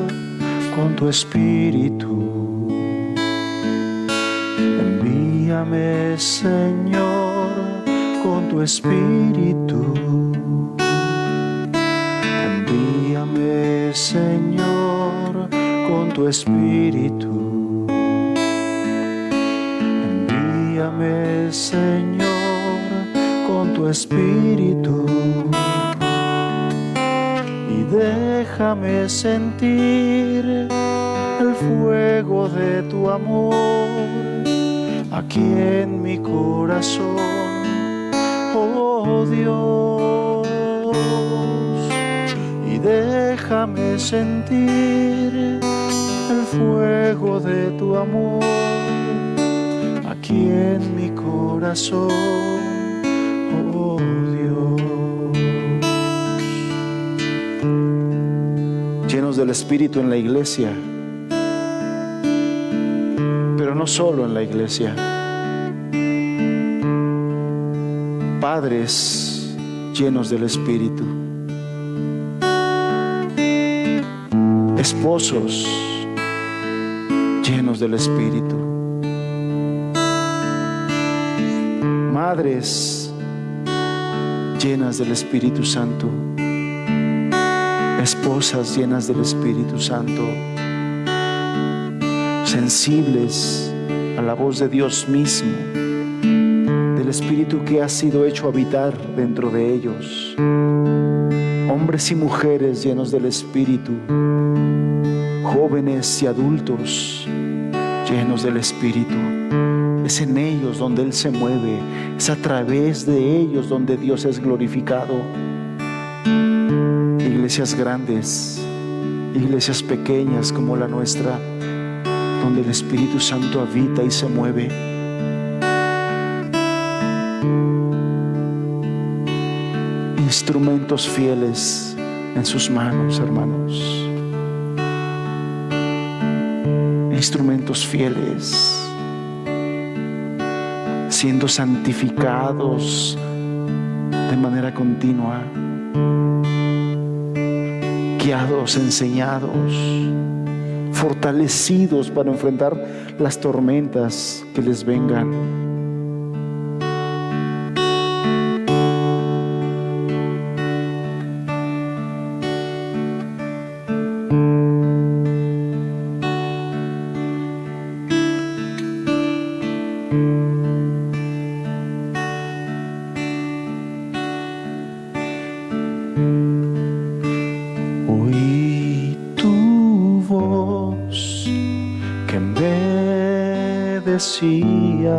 con tu espíritu. Envíame, Señor, con tu espíritu. Envíame, Señor, con tu espíritu. Envíame, Señor, con tu espíritu. Y déjame sentir el fuego de tu amor aquí en mi corazón, oh Dios. Y déjame sentir el fuego de tu amor aquí en mi corazón, oh Dios. Llenos del Espíritu en la iglesia, pero no solo en la iglesia. Padres llenos del Espíritu, Esposos llenos del Espíritu. Madres llenas del Espíritu Santo. Esposas llenas del Espíritu Santo. Sensibles a la voz de Dios mismo, del Espíritu que ha sido hecho habitar dentro de ellos. Hombres y mujeres llenos del Espíritu, jóvenes y adultos llenos del Espíritu. Es en ellos donde Él se mueve, es a través de ellos donde Dios es glorificado. Iglesias grandes, iglesias pequeñas como la nuestra, donde el Espíritu Santo habita y se mueve. Instrumentos fieles en sus manos, hermanos. Instrumentos fieles, siendo santificados de manera continua, guiados, enseñados, fortalecidos para enfrentar las tormentas que les vengan. Oí tu voz que me decía: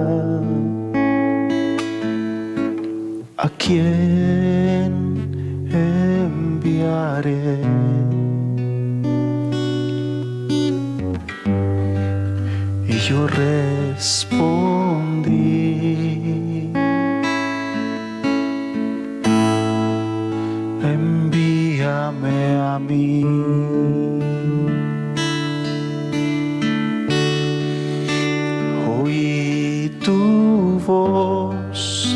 ¿a quién enviaré? Y yo respondí: envíame a mí. Oí tu voz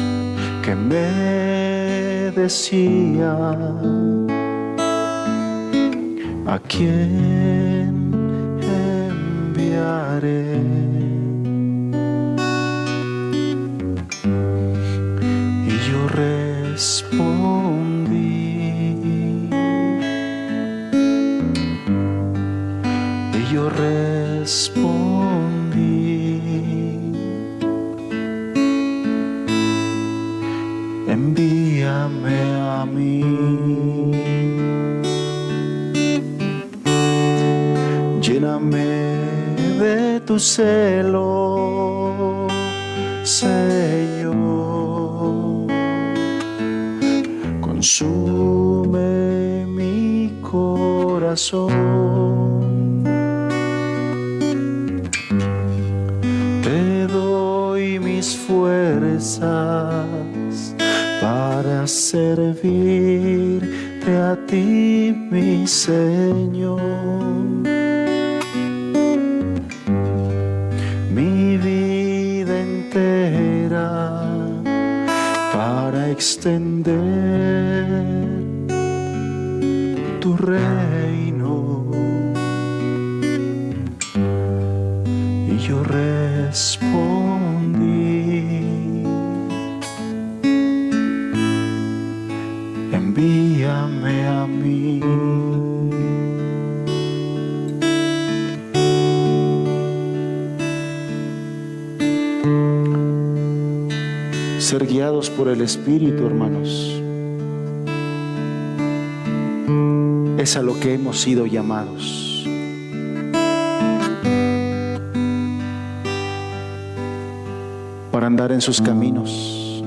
que me decía: ¿a quién enviaré? Y yo respondí: yo respondí: envíame a mí. Lléname de tu celo, Señor. Consume mi corazón. Te doy mis fuerzas para servirte a ti, mi Señor. Mi vida entera para extender tu reino. Y yo respondí: envíame a mí. Ser guiados por el Espíritu, hermanos, es a lo que hemos sido llamados. Para andar en sus caminos,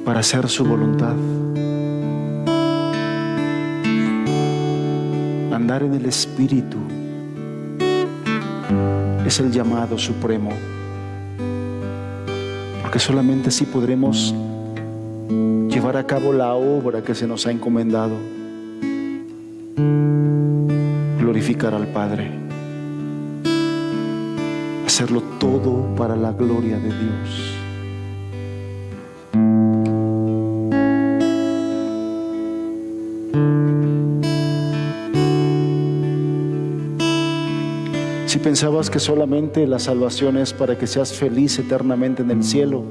para hacer su voluntad, andar en el Espíritu es el llamado supremo, porque solamente así podremos llevar a cabo la obra que se nos ha encomendado: glorificar al Padre, hacerlo todo para la gloria de Dios. pensabas que solamente la salvación es para que seas feliz eternamente en el cielo,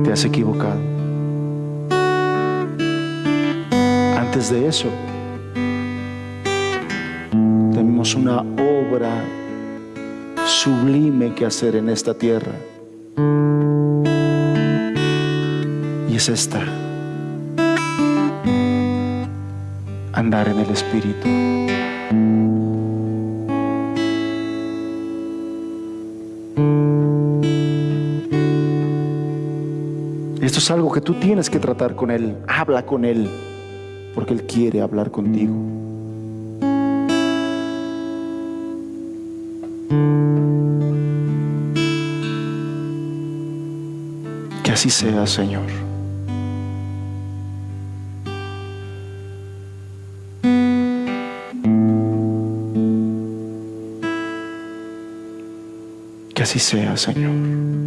te has equivocado. Antes de eso, tenemos una obra sublime que hacer en esta tierra. Y es esta: andar en el Espíritu. Esto es algo que tú tienes que tratar con Él. Habla con Él, porque Él quiere hablar contigo. Que así sea, Señor. Que así sea, Señor.